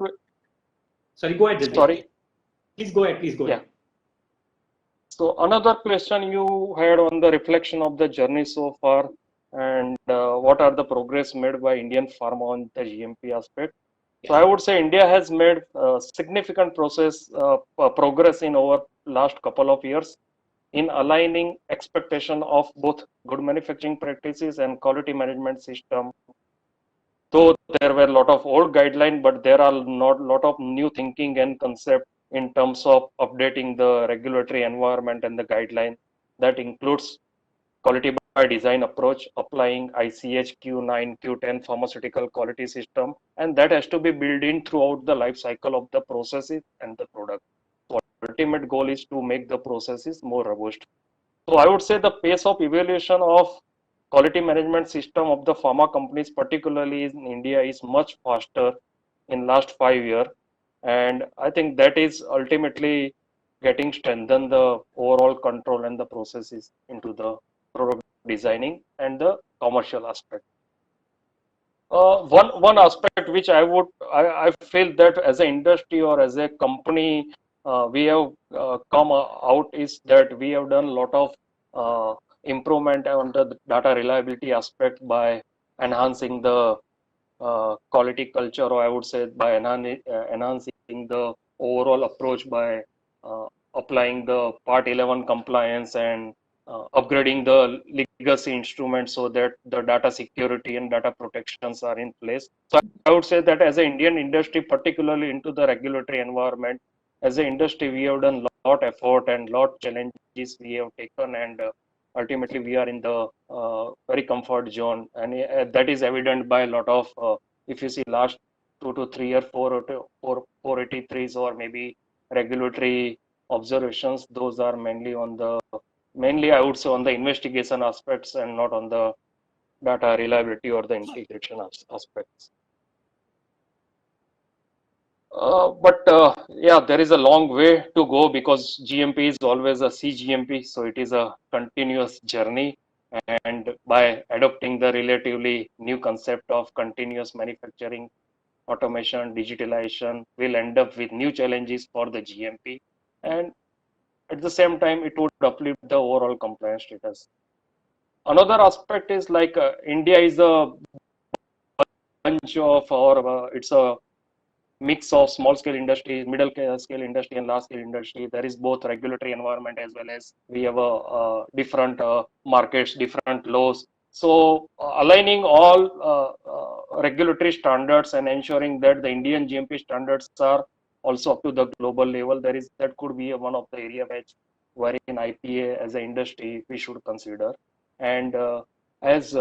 Sorry, go ahead. Dilip. sorry. Please go ahead. Please go ahead. So another question you had on the reflection of the journey so far, and what are the progress made by Indian pharma on the GMP aspect. So I would say India has made significant progress in over last couple of years. in aligning expectation of both good manufacturing practices and quality management system. Though there were a lot of old guidelines, but there are not a lot of new thinking and concept in terms of updating the regulatory environment and the guideline that includes quality by design approach, applying ICH Q9, Q10 pharmaceutical quality system, and that has to be built in throughout the life cycle of the processes and the product. So ultimate goal is to make the processes more robust. So I would say the pace of evaluation of quality management system of the pharma companies, particularly in India, is much faster in last 5 years. And I think that is ultimately getting strengthened the overall control and the processes into the product designing and the commercial aspect. One aspect which I feel that as an industry or as a company we have come out is that we have done a lot of improvement on the data reliability aspect by enhancing the quality culture, or I would say by enhancing the overall approach by applying the Part 11 compliance and upgrading the legacy instruments so that the data security and data protections are in place. So I would say that as an Indian industry, particularly into the regulatory environment, as an industry, we have done lot effort and lot challenges we have taken, and ultimately we are in the very comfort zone, and that is evident by a lot of if you see last 2 to 3 or 483s or maybe regulatory observations, those are mainly I would say on the investigation aspects and not on the data reliability or the integration aspects. But yeah, there is a long way to go because GMP is always a CGMP, so it is a continuous journey. And by adopting the relatively new concept of continuous manufacturing, automation, digitalization, we'll end up with new challenges for the GMP. And at the same time, it would uplift the overall compliance status. Another aspect is like India is a bunch of, or it's a mix of small scale industry, middle scale industry, and large scale industry. There is both regulatory environment as well as we have a different markets, different laws. So aligning all regulatory standards and ensuring that the Indian GMP standards are also up to the global level, that could be one of the area wherein IPA as an industry we should consider. And as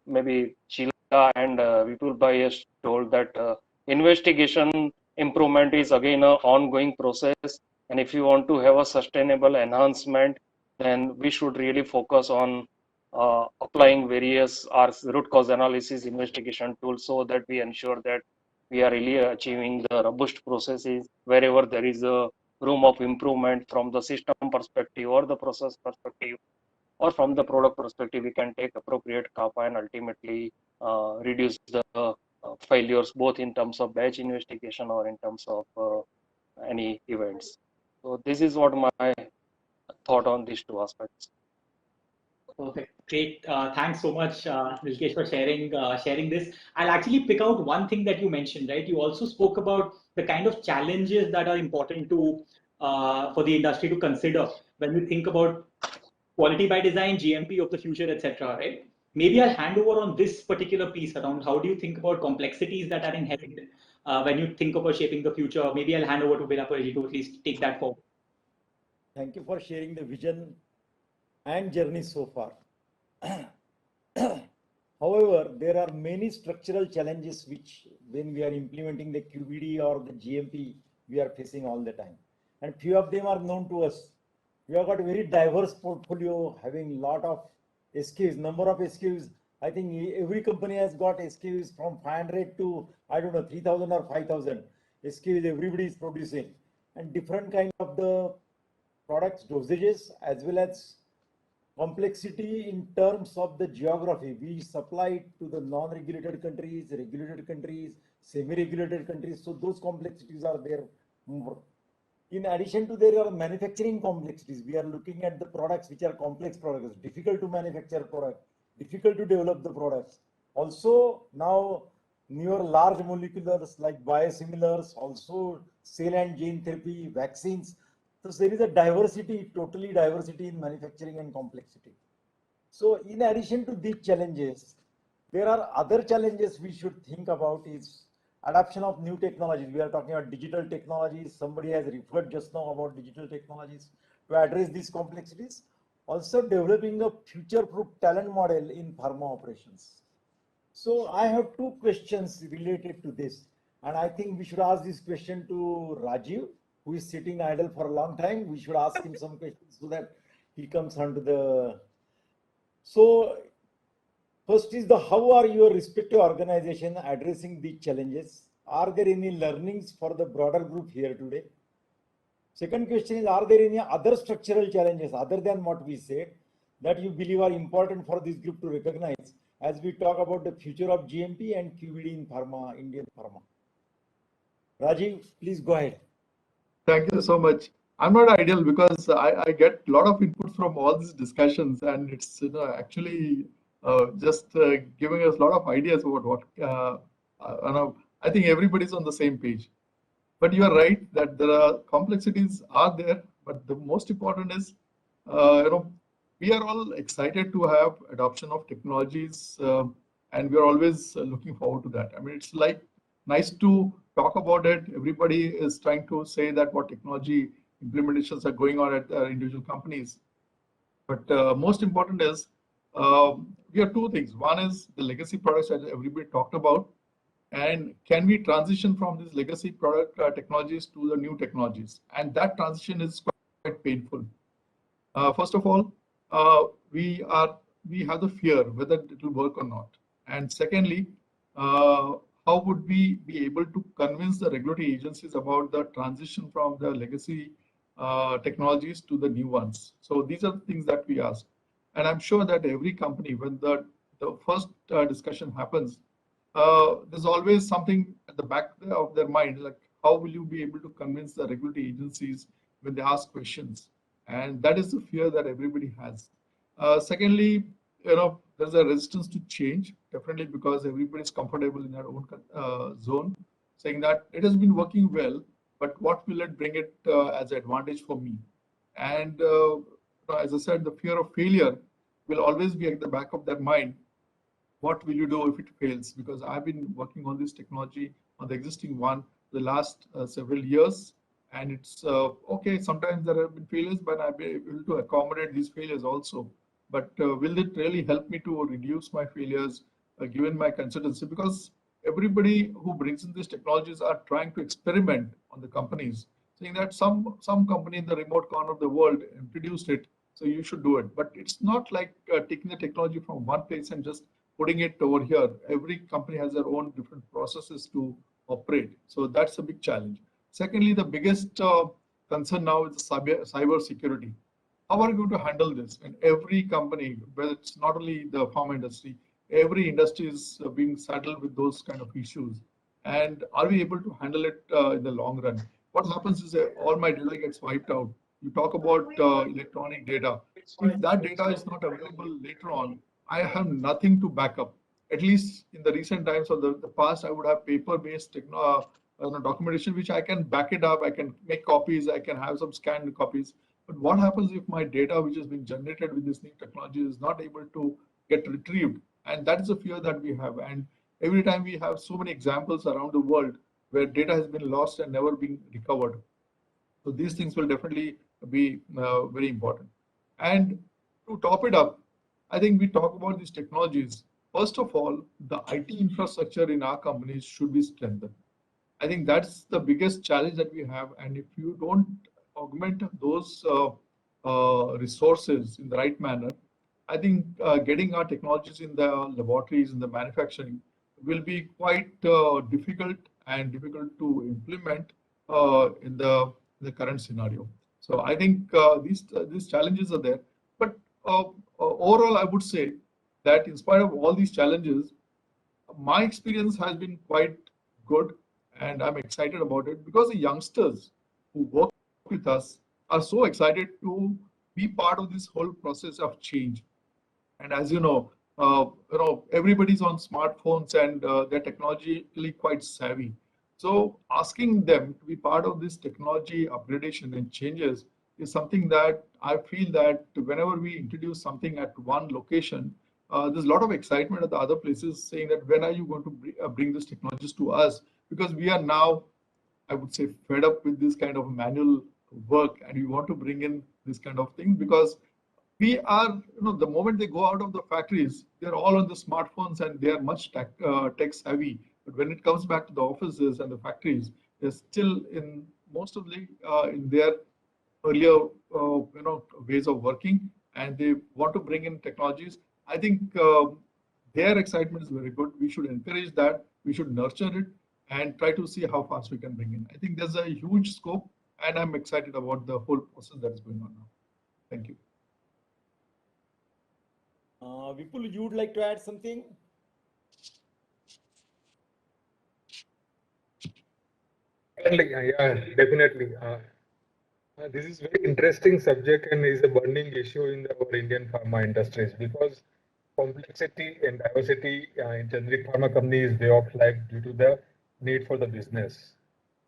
maybe Sheila and Vipul Bhai has told that investigation improvement is again an ongoing process, and if you want to have a sustainable enhancement, then we should really focus on applying various root cause analysis investigation tools so that we ensure that we are really achieving the robust processes wherever there is a room of improvement from the system perspective or the process perspective or from the product perspective. We can take appropriate CAPA and ultimately reduce the failures both in terms of batch investigation or in terms of any events. So this is what my thought on these two aspects. Perfect. Great. Thanks so much, Nilkesh, for sharing this. I'll actually pick out one thing that you mentioned, right? You also spoke about the kind of challenges that are important to for the industry to consider when we think about quality by design, GMP of the future, etc. Right? Maybe I'll hand over on this particular piece around how do you think about complexities that are inherent when you think about shaping the future. Maybe I'll hand over to Veerapaji to at least take that forward. Thank you for sharing the vision and journey so far. However, there are many structural challenges which, when we are implementing the QBD or the GMP, we are facing all the time. And few of them are known to us. We have got a very diverse portfolio, having lot of SKUs, number of SKUs. I think every company has got SKUs from 500 to, I don't know, 3,000 or 5,000 SKUs everybody is producing. And different kind of the products, dosages, as well as complexity in terms of the geography. We supply to the non-regulated countries, regulated countries, semi-regulated countries. So those complexities are there more. In addition to there are manufacturing complexities. We are looking at the products which are complex products, difficult to manufacture product, difficult to develop the products. Also now newer large moleculars like biosimilars, also cell and gene therapy, vaccines. So there is a diversity, totally diversity in manufacturing and complexity. So in addition to these challenges, there are other challenges we should think about is adoption of new technologies. We are talking about digital technologies. Somebody has referred just now about digital technologies to address these complexities. Also developing a future-proof talent model in pharma operations. So I have two questions related to this. And I think we should ask this question to Rajiv, who is sitting idle for a long time. We should ask him some questions so that he comes onto the... So first is how are your respective organization addressing these challenges? Are there any learnings for the broader group here today? Second question is, are there any other structural challenges other than what we said that you believe are important for this group to recognize as we talk about the future of GMP and QVD in pharma, Indian pharma? Rajiv, please go ahead. Thank you so much. I'm not ideal because I get a lot of input from all these discussions, and it's actually just giving us a lot of ideas about what I think everybody's on the same page. But you are right that there are complexities are there, but the most important is we are all excited to have adoption of technologies, and we are always looking forward to that. I mean, it's like nice to talk about it. Everybody is trying to say that what technology implementations are going on at individual companies. But most important is we have two things. One is the legacy products that everybody talked about, and can we transition from these legacy product technologies to the new technologies? And that transition is quite painful. First of all, we have the fear whether it will work or not. And secondly, how would we be able to convince the regulatory agencies about the transition from the legacy technologies to the new ones? So these are the things that we ask. And I'm sure that every company, when the first discussion happens, there's always something at the back of their mind, like how will you be able to convince the regulatory agencies when they ask questions? And that is the fear that everybody has. Secondly, there's a resistance to change, definitely, because everybody's comfortable in their own zone, saying that it has been working well, but what will it bring it as an advantage for me? And as I said, the fear of failure will always be at the back of their mind. What will you do if it fails? Because I've been working on this technology, on the existing one, the last several years. And it's okay, sometimes there have been failures, but I've been able to accommodate these failures also. But will it really help me to reduce my failures given my consultancy? Because everybody who brings in these technologies are trying to experiment on the companies, saying that some company in the remote corner of the world introduced it, so you should do it. But it's not like taking the technology from one place and just putting it over here. Every company has their own different processes to operate. So that's a big challenge. Secondly, the biggest concern now is cyber security. How are you going to handle this? And every company, whether it's not only the pharma industry, every industry is being saddled with those kind of issues. And are we able to handle it in the long run? What happens is that all my data gets wiped out. You talk about electronic data. If that data is not available later on, I have nothing to back up. At least in the recent times of the past, I would have paper-based documentation, which I can back it up. I can make copies. I can have some scanned copies. But what happens if my data, which has been generated with this new technology, is not able to get retrieved? And that is a fear that we have. And every time we have so many examples around the world where data has been lost and never been recovered. So these things will definitely be very important. And to top it up, I think we talk about these technologies. First of all, the IT infrastructure in our companies should be strengthened. I think that's the biggest challenge that we have. And if you don't augment those resources in the right manner, I think getting our technologies in the laboratories, in the manufacturing, will be quite difficult and difficult to implement in the current scenario. So I think these challenges are there. But overall, I would say that in spite of all these challenges, my experience has been quite good, and I'm excited about it because the youngsters who work with us are so excited to be part of this whole process of change. And as you know, everybody's on smartphones and they're technologically quite savvy. So asking them to be part of this technology upgradation and changes is something that I feel that whenever we introduce something at one location, there's a lot of excitement at the other places saying that when are you going to bring these technologies to us? Because we are now, I would say, fed up with this kind of manual work, and we want to bring in this kind of thing because we are, the moment they go out of the factories, they're all on the smartphones and they are much tech savvy. But when it comes back to the offices and the factories, they're still in most of the in their earlier ways of working, and they want to bring in technologies. I think their excitement is very good. We should encourage that. We should nurture it and try to see how fast we can bring in. I think there's a huge scope, and I'm excited about the whole process that is going on now. Thank you. Vipul, you would like to add something? Yeah, definitely. This is very interesting subject and is a burning issue in our Indian pharma industries because complexity and diversity in generic pharma companies way of life due to the need for the business.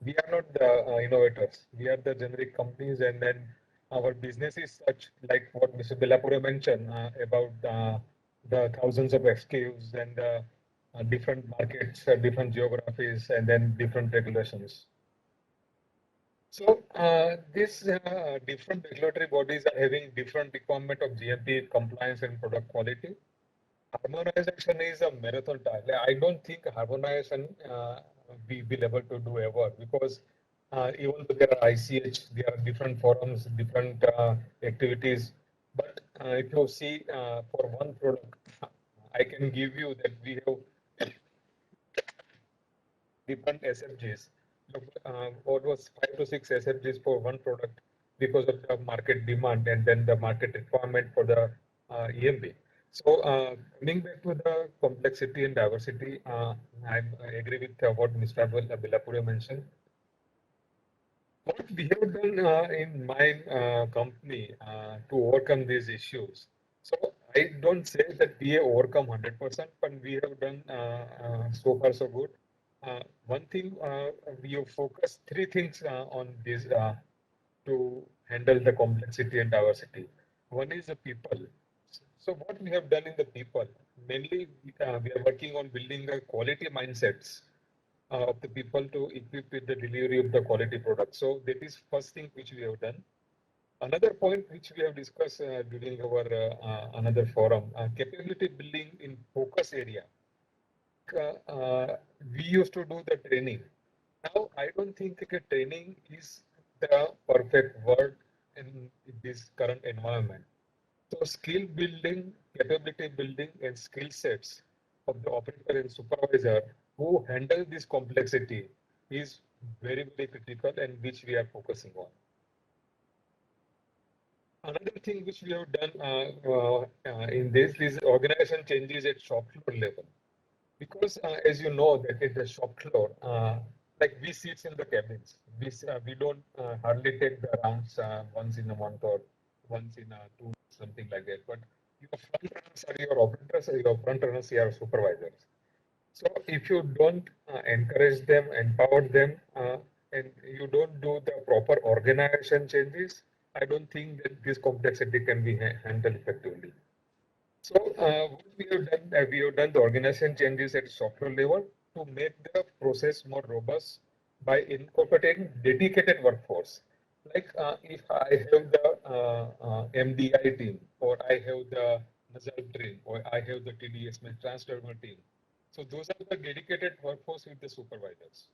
We are not the innovators. We are the generic companies, and then our business is such like what Mr. Bellapure mentioned about the thousands of SKUs and different markets, different geographies, and then different regulations. So these different regulatory bodies are having different requirement of GMP compliance and product quality. Harmonization is a marathon task. I don't think harmonization we will able to do ever because even though there are ICH, there are different forums, different activities. But if you see for one product, I can give you that we have different SFGs. What was 5 to 6 SFGs for one product because of the market demand and then the market requirement for the EMB. So coming back to the complexity and diversity, I agree with what Mr. Bellapure mentioned. What we have done in my company to overcome these issues. So I don't say that we have overcome 100%, but we have done so far so good. One thing we have focused 3 things on this to handle the complexity and diversity. One is the people. So what we have done in the people, mainly we are working on building a quality mindsets of the people to equip with the delivery of the quality product. So that is first thing which we have done. Another point which we have discussed during our another forum, capability building in focus area. We used to do the training. Now, I don't think that training is the perfect word in this current environment. So skill building, capability building, and skill sets of the operator and supervisor who handle this complexity is very, very critical and which we are focusing on. Another thing which we have done in this is organization changes at shop floor level. Because as you know that at the shop floor, like we sit in the cabins, we don't hardly take the rounds once in a month or once in 2 months, something like that. But your front runners are your operators, or your front runners are your supervisors. So if you don't encourage them, empower them, and you don't do the proper organization changes, I don't think that this complexity can be handled effectively. So what we have done the organization changes at software level to make the process more robust by incorporating dedicated workforce. Like if I have the MDI team, or I have the nasal team, or I have the TDS, my transdermal team. So those are the dedicated workforce with the supervisors.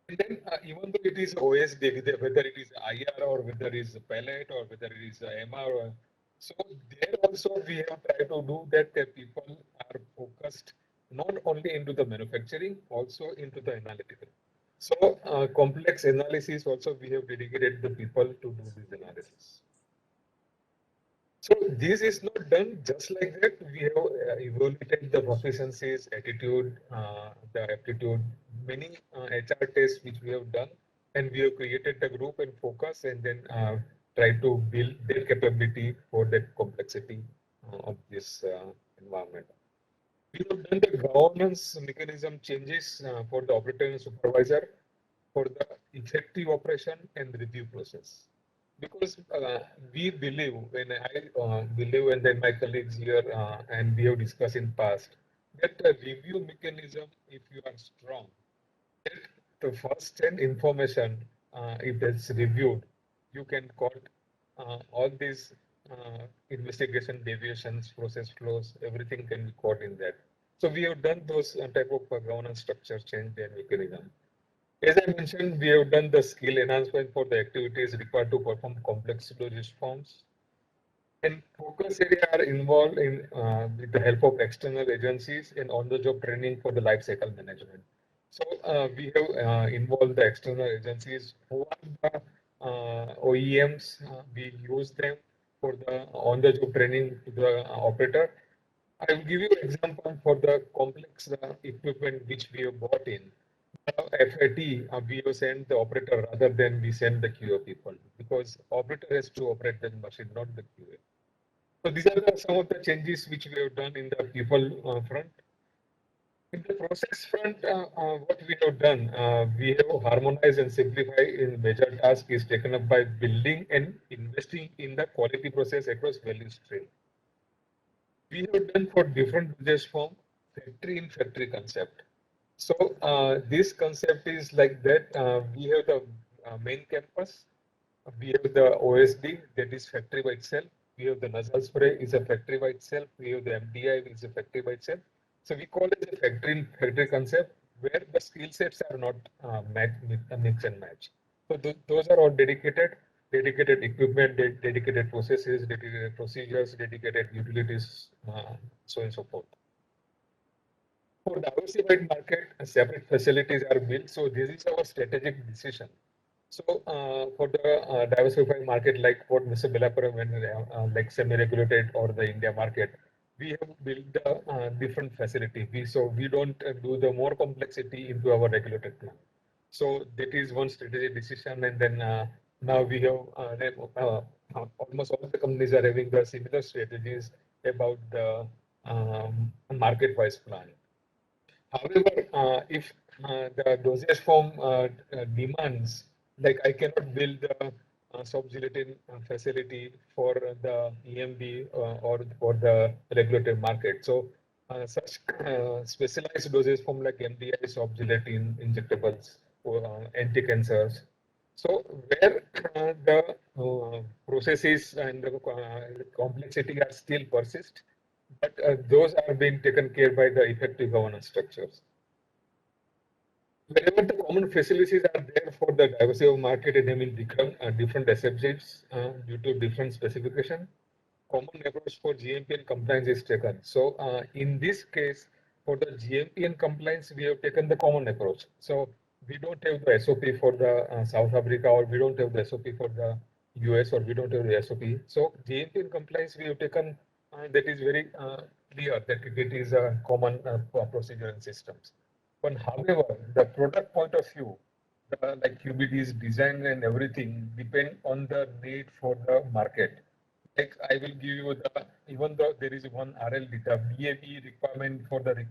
And then even though it is OSD, whether it is IR or whether it is pallet or whether it is MR, so there also we have tried to do that people are focused not only into the manufacturing, also into the analytical. So complex analysis also we have dedicated the people to do this analysis. So this is not done just like that. We have evaluated the proficiencies, attitude, the aptitude, many HR tests which we have done, and we have created the group and focus, and then try to build their capability for that complexity of this environment. We have done the governance mechanism changes for the operator and supervisor for the effective operation and review process. Because we believe, when I believe, and then my colleagues here, and we have discussed in past, that the review mechanism, if you are strong, that the first hand information, if it's reviewed, you can caught all these investigation deviations, process flows, everything can be caught in that. So we have done those type of governance structure change and mechanism. As I mentioned, we have done the skill enhancement for the activities required to perform complex logistics forms. And focus area are involved in with the help of external agencies in on-the-job training for the life cycle management. So we have involved the external agencies who are the OEMs. We use them for the on-the-job training to the operator. I will give you an example for the complex equipment which we have bought in. FAT, we have sent the operator rather than we send the QA people, because operator has to operate the machine, not the QA. So these are some of the changes which we have done in the people front. In the process front, what we have done, we have harmonized and simplified in major task is taken up by building and investing in the quality process across value stream. We have done for different business form, factory in factory concept. So this concept is like that. We have the main campus. We have the OSD, that is factory by itself. We have the nasal spray, is a factory by itself. We have the MDI, which is a factory by itself. So we call it a factory concept, where the skill sets are not mix and match. So those are all dedicated equipment, dedicated processes, dedicated procedures, dedicated utilities, so on and so forth. For diversified market, separate facilities are built. So this is our strategic decision. So for the diversified market, like what Mr. Belapuram when like semi-regulated or the India market, we have built the different facility. We don't do the more complexity into our regulated plan. So that is one strategic decision, and then now we have almost all the companies are having the similar strategies about the market-wise plan. However, if the dosage form demands, like I cannot build the sub-gelatin facility for the EMB or for the regulated market. So such specialized dosage form like MDI, sub-gelatin, injectables, or anti-cancers. So where the processes and the complexity are still persist, but those are being taken care by the effective governance structures. Wherever the common facilities are there for the diversity of market, and having different SFGs due to different specification, common approach for GMP and compliance is taken. So in this case, for the GMP and compliance, we have taken the common approach. So we don't have the SOP for the South Africa, or we don't have the SOP for the US, or we don't have the SOP. So GMP and compliance, we have taken that is very clear that it is a common procedure and systems. But however, the product point of view, like QBD's design and everything depend on the need for the market. Like I will give you the, even though there is one RL data, BAB requirement for the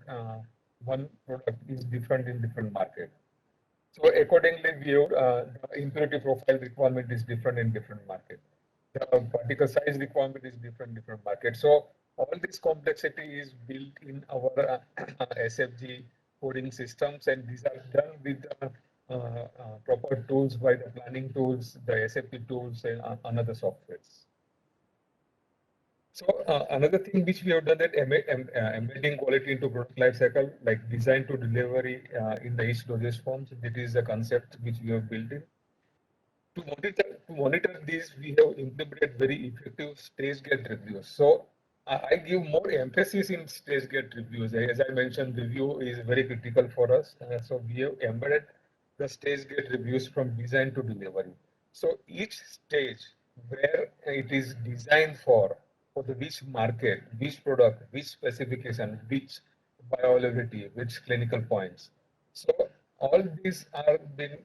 one product is different in different market. So accordingly, we have the impurity profile requirement is different in different market. The particle size requirement is different market. So all this complexity is built in our SFG coding systems, and these are done with the proper tools by the planning tools, the SFP tools, and another softwares. So another thing which we have done that embedding quality into product life cycle, like design to delivery in the each dosage forms. That is the concept which we have built in. To monitor these, we have implemented very effective stage gate reviews. So I give more emphasis in stage gate reviews. As I mentioned, review is very critical for us. So we have embedded the stage gate reviews from design to delivery. So each stage where it is designed for the which market, which product, which specification, which viability, which clinical points. So all these are being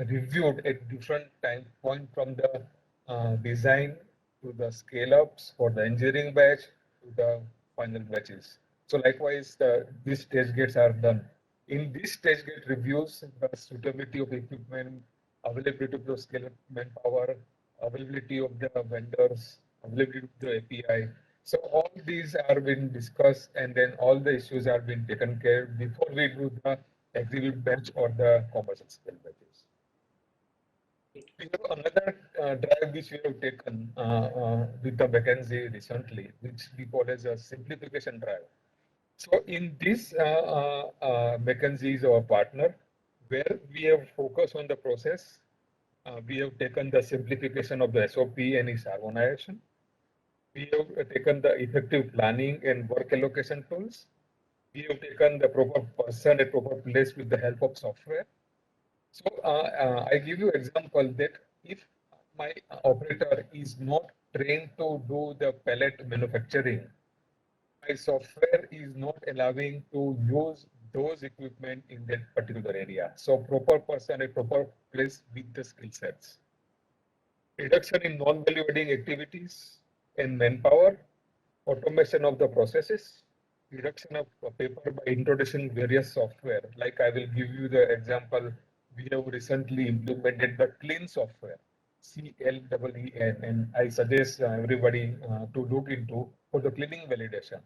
reviewed at different time point, from the design to the scale ups for the engineering batch to the final batches. So likewise, these stage gates are done. In these stage gate reviews, the suitability of equipment, availability of the scale manpower, availability of the vendors, availability of the API. So all these are being discussed, and then all the issues are being taken care before we do the exhibit bench or the commercial scale batches. We have another drive which we have taken with the McKinsey recently, which we call as a simplification drive. So in this, McKinsey is our partner, where we have focused on the process. We have taken the simplification of the SOP and its harmonization. We have taken the effective planning and work allocation tools. We have taken the proper person at proper place with the help of software. So I give you example that if my operator is not trained to do the pellet manufacturing, my software is not allowing to use those equipment in that particular area. So proper person at proper place with the skill sets. Reduction in non-value adding activities and manpower, automation of the processes, reduction of paper by introducing various software. Like I will give you the example, we have recently implemented the Clean software, CLEEN, and I suggest everybody to look into for the cleaning validation.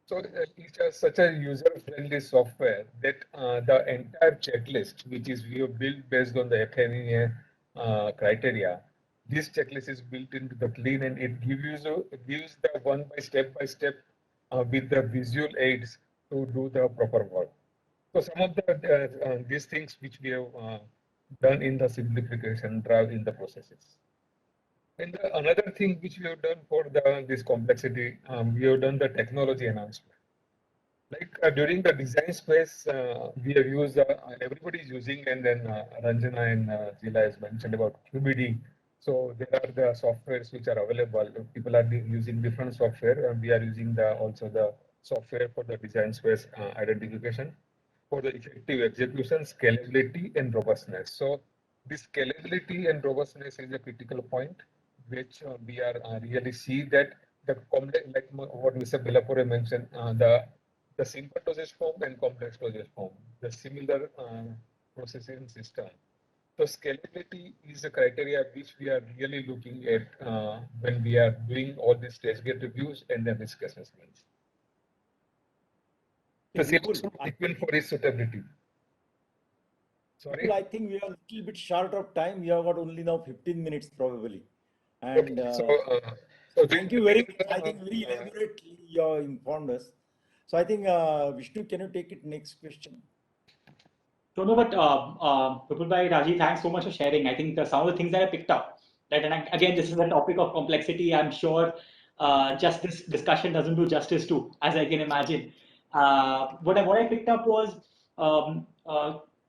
So it's such a user-friendly software that the entire checklist, which is we have built based on the FMEA criteria, this checklist is built into the Clean, and it gives the one by step with the visual aids to do the proper work. So some of the these things which we have done in the simplification drive in the processes. And another thing which we have done for this complexity, we have done the technology enhancement. Like during the design space, we have used, everybody is using, and then Ranjana and Zila has mentioned about QBD. So there are the softwares which are available. People are using different software, and we are using also the software for the design space identification, for the effective execution, scalability, and robustness. So this scalability and robustness is a critical point, which we are really see that the complex, like what Mr. Belapure mentioned, the simple dosage form and complex dosage form, the similar processing system. So scalability is a criteria which we are really looking at when we are doing all these stage gate reviews and then risk assessments. The equipment for its suitability. Sorry? I think we are a little bit short of time. We have got only now 15 minutes probably. And okay, so thank you very much. I think very elaborately you informed us. So I think Vishnu, can you take it next question? So no, but Vipulbhai, Rajiv, thanks so much for sharing. I think some of the things that I picked up, right, and again, this is a topic of complexity. I'm sure just this discussion doesn't do justice to, as I can imagine. What I picked up was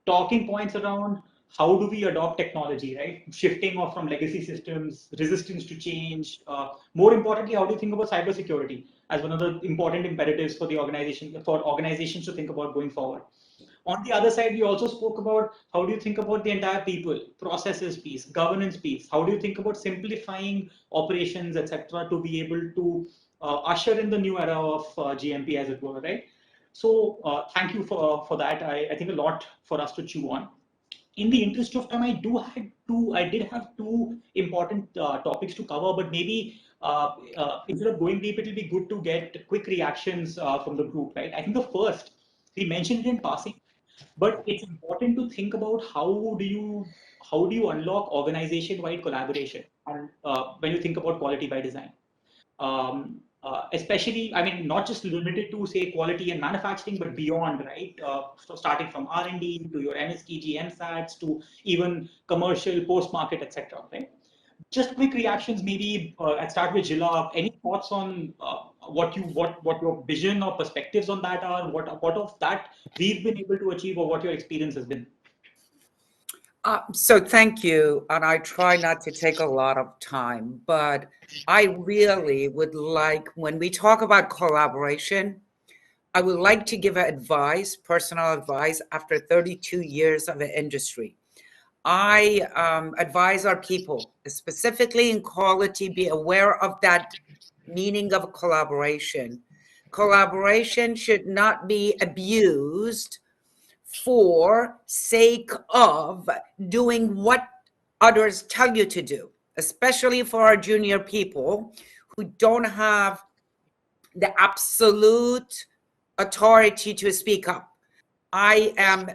talking points around how do we adopt technology, right? Shifting off from legacy systems, resistance to change. More importantly, how do you think about cybersecurity as one of the important imperatives for the organization, for organizations to think about going forward? On the other side, we also spoke about how do you think about the entire people, processes piece, governance piece. How do you think about simplifying operations, etc., to be able to usher in the new era of GMP, as it were, right? So thank you for that. I think a lot for us to chew on. In the interest of time, I did have two important topics to cover, but maybe instead of going deep, it'll be good to get quick reactions from the group, right? I think the first, we mentioned it in passing, but it's important to think about how do you unlock organization-wide collaboration, and when you think about quality by design. Especially, I mean, not just limited to say quality and manufacturing, but beyond, right? So starting from R&D to your MSTG, MSATs to even commercial, post-market, etc. Right? Just quick reactions, maybe. I'd start with Jila. Any thoughts on what your vision or perspectives on that are? What of that we've been able to achieve, or what your experience has been? So thank you, and I try not to take a lot of time, but I really would like, when we talk about collaboration, I would like to give advice, personal advice, after 32 years of the industry. I advise our people, specifically in quality, be aware of that meaning of collaboration. Collaboration should not be abused for sake of doing what others tell you to do, especially for our junior people who don't have the absolute authority to speak up. I am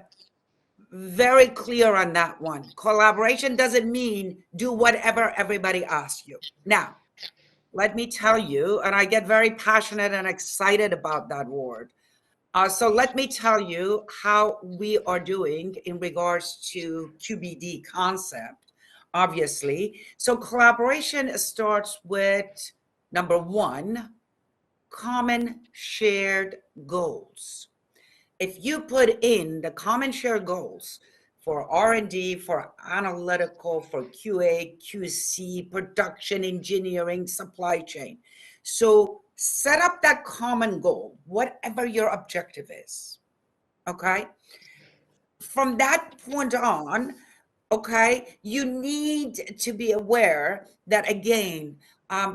very clear on that one. Collaboration doesn't mean do whatever everybody asks you. Now, let me tell you, and I get very passionate and excited about that word. So let me tell you how we are doing in regards to QBD concept, obviously. So collaboration starts with number one, common shared goals. If you put in the common shared goals for R&D, for analytical, for QA, QC, production, engineering, supply chain. So set up that common goal, whatever your objective is, okay? From that point on, okay, you need to be aware that, again,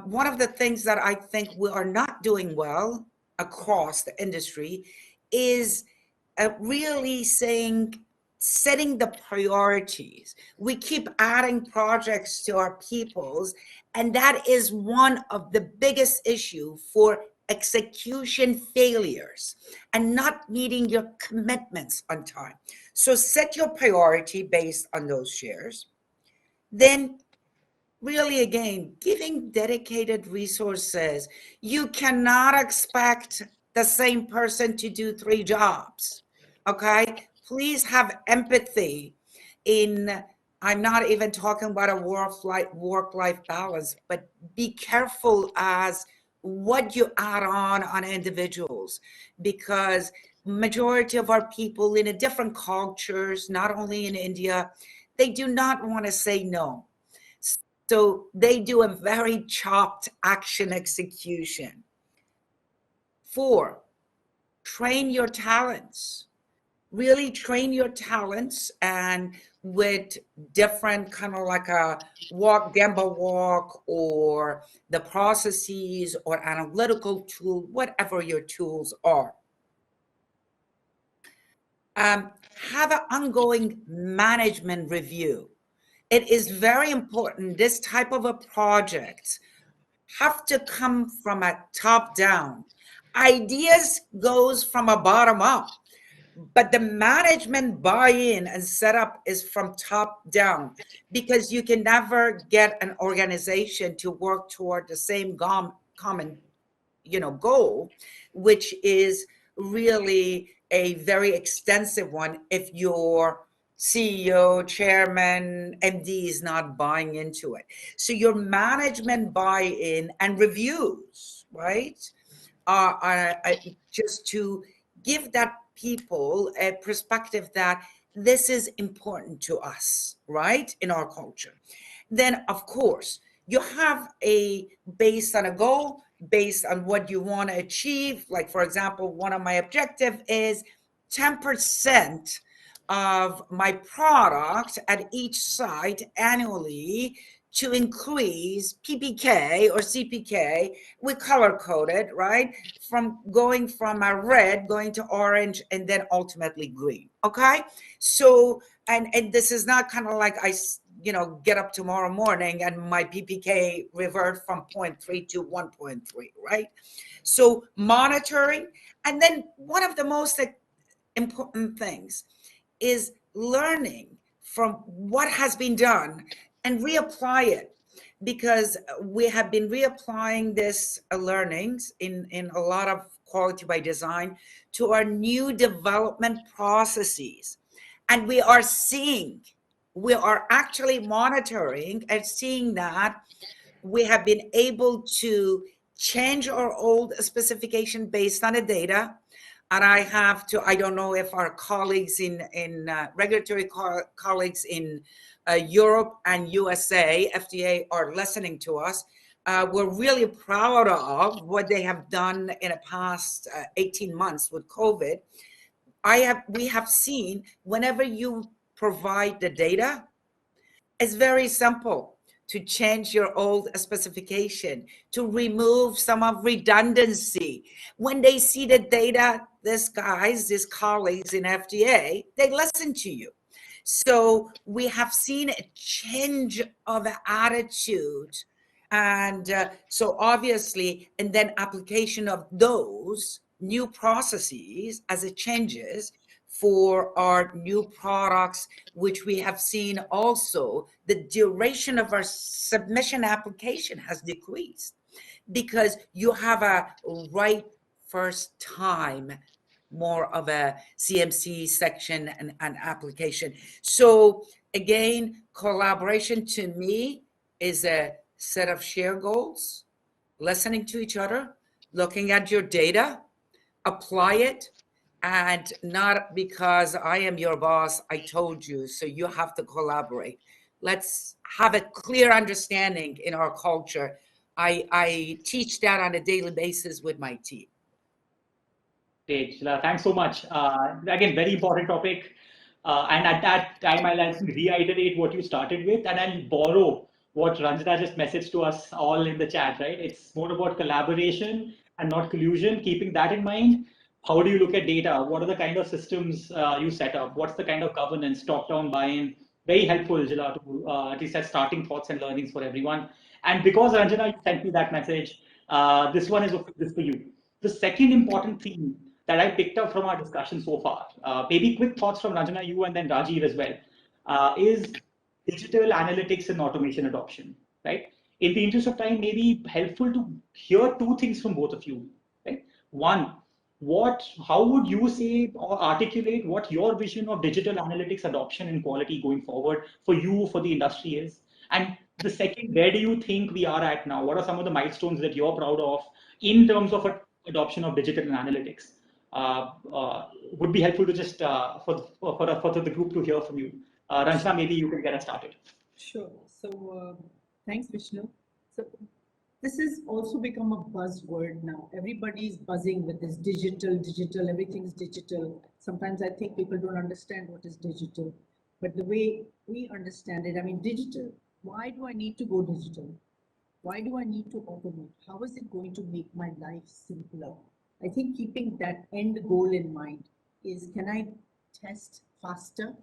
one of the things that I think we are not doing well across the industry is really setting the priorities. We keep adding projects to our peoples, and that is one of the biggest issue for execution failures and not meeting your commitments on time. So set your priority based on those shares. Then really, again, giving dedicated resources. You cannot expect the same person to do 3 jobs, okay? Please have empathy in, I'm not even talking about a work-life balance, but be careful as what you add on individuals, because majority of our people in a different cultures, not only in India, they do not want to say no. So they do a very chopped action execution. 4, train your talents. Really train your talents, and with different kind of like a Gemba walk or the processes or analytical tool, whatever your tools are. Have an ongoing management review. It is very important. This type of a project have to come from a top down. Ideas goes from a bottom up, but the management buy-in and setup is from top down, because you can never get an organization to work toward the same common, goal, which is really a very extensive one if your CEO, chairman, MD is not buying into it. So your management buy-in and reviews, right, are just to give that people a perspective that this is important to us, right, in our culture. Then, of course, you have based on a goal, based on what you want to achieve. Like, for example, one of my objectives is 10% of my product at each site annually to increase PPK or CPK. We color coded, right? From going from a red, going to orange, and then ultimately green. Okay. So, and this is not kind of like I get up tomorrow morning and my PPK revert from 0.3 to 1.3, right? So monitoring. And then one of the most important things is learning from what has been done and reapply it, because we have been reapplying this learnings in a lot of quality by design to our new development processes. And we are actually monitoring and seeing that we have been able to change our old specification based on the data. And I don't know if our colleagues in regulatory colleagues in Europe and USA, FDA, are listening to us. We're really proud of what they have done in the past 18 months with COVID. We have seen whenever you provide the data, it's very simple. to change your old specification, to remove some of redundancy. When they see the data, these colleagues in FDA, they listen to you. So we have seen a change of attitude. And so obviously, and then application of those new processes as it changes for our new products, which we have seen also, the duration of our submission application has decreased because you have a right first time, more of a CMC section and application. So again, collaboration to me is a set of shared goals, listening to each other, looking at your data, apply it, and not because I am your boss, I told you, so you have to collaborate. Let's have a clear understanding in our culture. I teach that on a daily basis with my team. Great, Sheila. Thanks so much. Again, very important topic. And at that time, I'll reiterate what you started with, and I'll borrow what Ranjana just messaged to us all in the chat, right? It's more about collaboration and not collusion. Keeping that in mind, how do you look at data? What are the kind of systems you set up? What's the kind of governance, top-down buy-in? Very helpful, Jila, to at least as starting thoughts and learnings for everyone. And because Ranjana, you sent me that message, this one is this for you. The second important theme that I picked up from our discussion so far, maybe quick thoughts from Ranjana, you, and then Rajiv as well, is digital analytics and automation adoption, right? In the interest of time, maybe helpful to hear two things from both of you, right? One, how would you say or articulate what your vision of digital analytics adoption and quality going forward for you, for the industry is? And the second, where do you think we are at now? What are some of the milestones that you're proud of in terms of adoption of digital analytics? Would be helpful to just for the group to hear from you. Ranjana, maybe you can get us started. Sure. So thanks, Vishnu. So this has also become a buzzword now. Everybody's buzzing with this digital, everything's digital. Sometimes I think people don't understand what is digital. But the way we understand it, I mean, digital, why do I need to go digital? Why do I need to automate? How is it going to make my life simpler? I think keeping that end goal in mind is, can I test faster?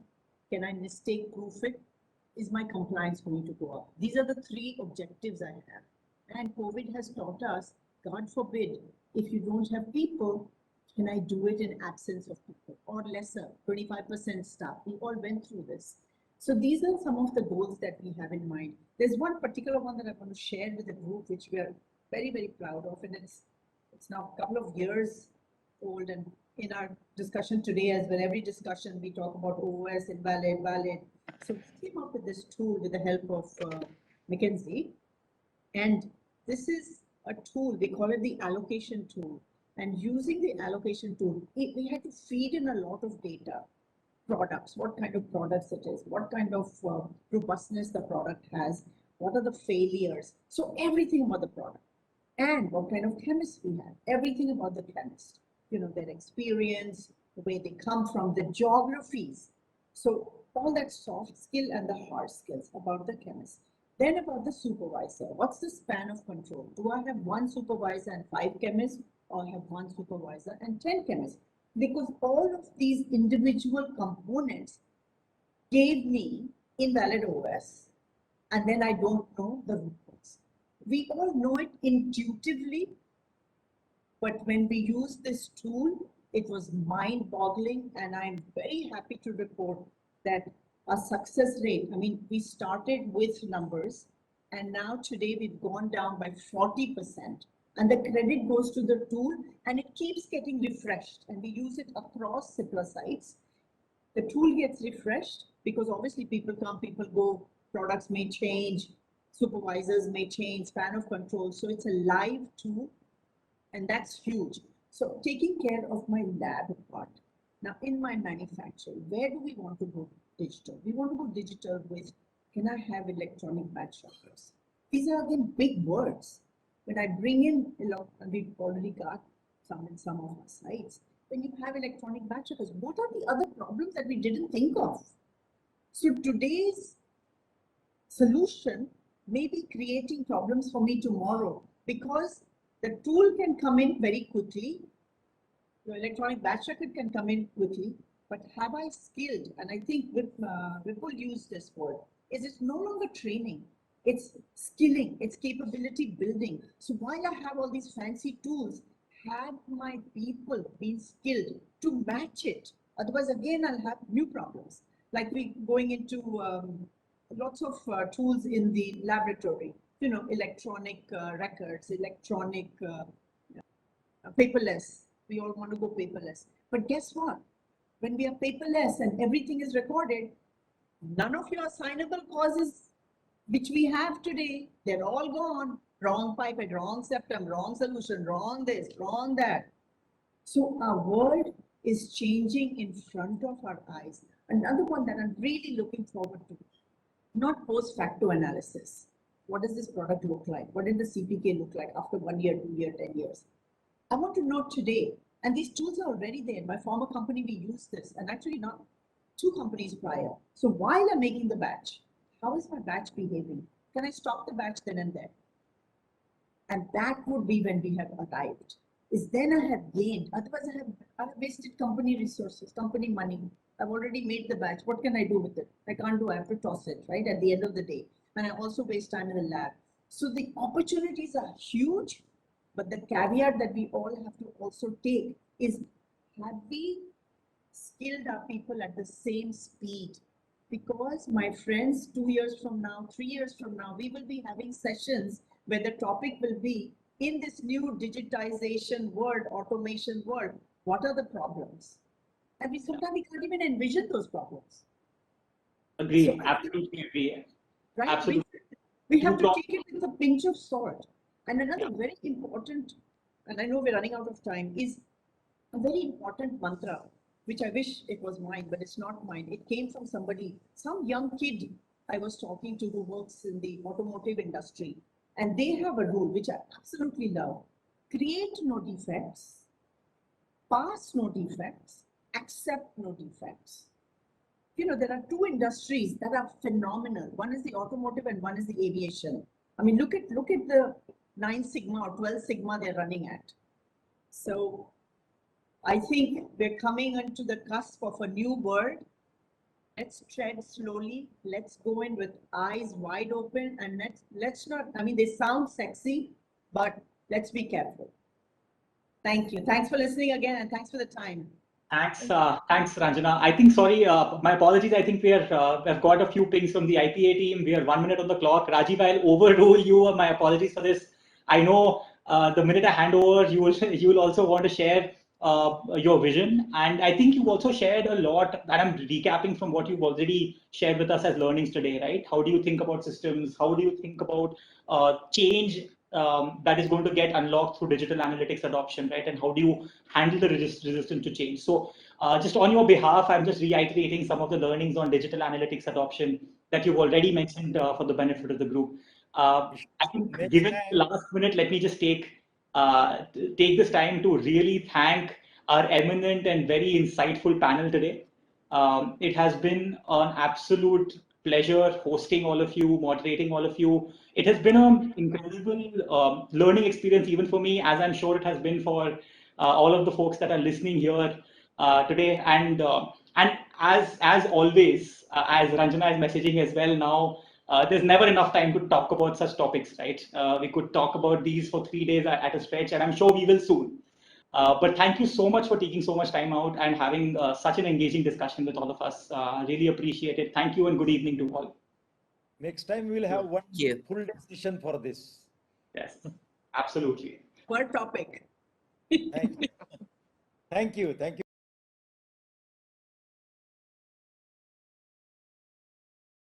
Can I mistake proof it? Is my compliance going to go up? These are the three objectives I have. And COVID has taught us, God forbid, if you don't have people, can I do it in absence of people or lesser, 25% staff? We all went through this. So these are some of the goals that we have in mind. There's one particular one that I want to share with the group, which we are very, very proud of. And it's now a couple of years old. And in our discussion today, as well, every discussion we talk about OOS, invalid, valid. So we came up with this tool with the help of McKinsey. And this is a tool, we call it the allocation tool. And using the allocation tool, we had to feed in a lot of data, products, what kind of products it is, what kind of robustness the product has, what are the failures. So everything about the product and what kind of chemist we have, everything about the chemist, their experience, the way they come from, the geographies. So all that soft skill and the hard skills about the chemist. Then about the supervisor, what's the span of control? Do I have one supervisor and 5 chemists, or I have one supervisor and 10 chemists? Because all of these individual components gave me invalid OS, and then I don't know the root cause. We all know it intuitively, but when we use this tool, it was mind-boggling, and I'm very happy to report that our success rate, I mean, we started with numbers, and now today we've gone down by 40%. And the credit goes to the tool, and it keeps getting refreshed, and we use it across Cipla sites. The tool gets refreshed because obviously people come, people go, products may change, supervisors may change, span of control. So it's a live tool, and that's huge. So taking care of my lab part. Now in my manufacturing, where do we want to go digital? We want to go digital with, can I have electronic batch records? These are again big words. When I bring in, and we've already got some in some of our sites, when you have electronic batch records, what are the other problems that we didn't think of? So today's solution may be creating problems for me tomorrow because the tool can come in very quickly. Your electronic batch record can come in quickly, but have I skilled? And I think Vipul used this word. Is it's no longer training, it's skilling, it's capability building. So while I have all these fancy tools, have my people been skilled to match it? Otherwise, again, I'll have new problems. Like we going into lots of tools in the laboratory, electronic records, electronic paperless. We all want to go paperless. But guess what? When we are paperless and everything is recorded, none of your assignable causes which we have today, they're all gone. Wrong pipette, wrong septum, wrong solution, wrong this, wrong that. So our world is changing in front of our eyes. Another one that I'm really looking forward to, not post facto analysis. What does this product look like? What did the CPK look like after 1 year, 2 years, 10 years? I want to know today. And these tools are already there. In my former company, we used this, and actually not 2 companies prior. So while I'm making the batch, how is my batch behaving? Can I stop the batch then and there? And that would be when we have arrived. Is then I have gained. Otherwise, I have wasted company resources, company money. I've already made the batch. What can I do with it? I can't do. I have to toss it, right? At the end of the day. And I also waste time in the lab. So the opportunities are huge, but the caveat that we all have to also take is, have we skilled our people at the same speed? Because my friends, 2 years from now, 3 years from now, we will be having sessions where the topic will be, in this new digitization world, automation world, what are the problems? And sometimes we can't even envision those problems. Agreed. So Absolutely agree. Right? Absolutely. We have to take it with a pinch of salt. And another very important, and I know we're running out of time, is a very important mantra, which I wish it was mine, but it's not mine. It came from somebody, some young kid I was talking to who works in the automotive industry. And they have a rule, which I absolutely love. Create no defects, pass no defects, accept no defects. There are 2 industries that are phenomenal. One is the automotive and one is the aviation. I mean, look at the 9 Sigma or 12 Sigma they're running at. So I think we're coming onto the cusp of a new world. Let's tread slowly. Let's go in with eyes wide open, and let's not, I mean, they sound sexy, but let's be careful. Thank you. Thanks for listening again, and thanks for the time. Thanks, Ranjana. I think, sorry, my apologies. I think we've got a few pings from the IPA team. We are 1 minute on the clock. Rajiv, I'll overrule you. My apologies for this. I know the minute I hand over, you will also want to share your vision. And I think you've also shared a lot, and I'm recapping from what you've already shared with us as learnings today, right? How do you think about systems? How do you think about change that is going to get unlocked through digital analytics adoption, right? And how do you handle the resistance to change? So just on your behalf, I'm just reiterating some of the learnings on digital analytics adoption that you've already mentioned for the benefit of the group. I think given the last minute, let me just take this time to really thank our eminent and very insightful panel today. It has been an absolute pleasure hosting all of you, moderating all of you. It has been an incredible learning experience, even for me, as I'm sure it has been for all of the folks that are listening here today. And as always, as Ranjana is messaging as well now, there's never enough time to talk about such topics, right? We could talk about these for 3 days at a stretch, and I'm sure we will soon. But thank you so much for taking so much time out and having such an engaging discussion with all of us. Really appreciate it. Thank you and good evening to all. Next time we will have one Yeah. full day session for this. Yes, absolutely. Per topic. Thank you. Thank you.